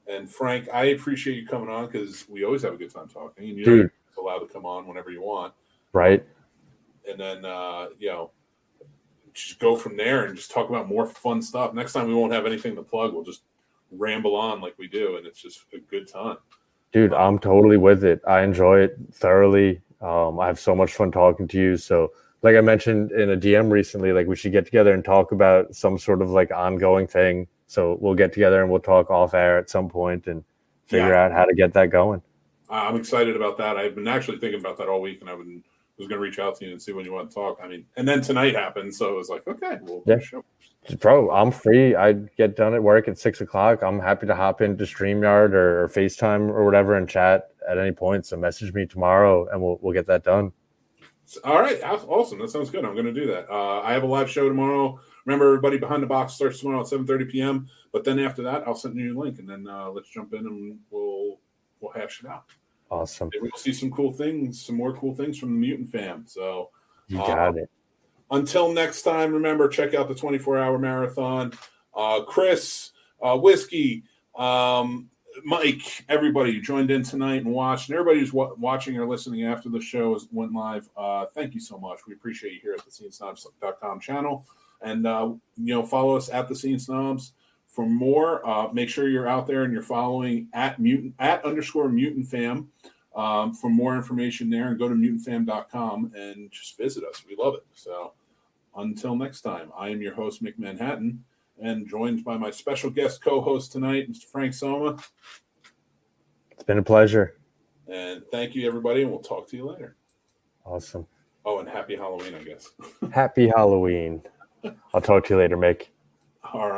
And Frank, I appreciate you coming on because we always have a good time talking. And Dude, you're allowed to come on whenever you want. Right. And then, just go from there and just talk about more fun stuff. Next time we won't have anything to plug. We'll just ramble on like we do, and it's just a good time. Dude, I'm totally with it. I enjoy it thoroughly. I have so much fun talking to you. So, like I mentioned in a DM recently, like we should get together and talk about some sort of like ongoing thing. So we'll get together and we'll talk off air at some point and figure out how to get that going. I'm excited about that. I've been actually thinking about that all week, and was going to reach out to you and see when you want to talk. I mean, and then tonight happened, so it was like, okay, we'll do a show. Bro, I'm free. I get done at work at 6:00. I'm happy to hop into StreamYard or FaceTime or whatever and chat at any point. So message me tomorrow, and we'll get that done. All right, awesome. That sounds good. I'm going to do that. I have a live show tomorrow. Remember, everybody, Behind the Box starts tomorrow at 7:30 p.m. But then after that, I'll send you a link, and then let's jump in and we'll hash it out. Awesome. Maybe we'll see some more cool things from the Mutant fam. So you got it. Until next time, remember, check out the 24-hour marathon. Chris, Whiskey, Mike, everybody who joined in tonight and watched, and everybody who's watching or listening after the show went live, thank you so much. We appreciate you here at the SceneSnobs.com channel. And, follow us at the Scene Snobs. For more, make sure you're out there and you're following @_Mutant Fam for more information there, and go to mutantfam.com and just visit us. We love it. So until next time, I am your host, Mick Manhattan, and joined by my special guest co-host tonight, Mr. Frank Somma. It's been a pleasure. And thank you, everybody, and we'll talk to you later. Awesome. Oh, and happy Halloween, I guess. Happy Halloween. I'll talk to you later, Mick. All right.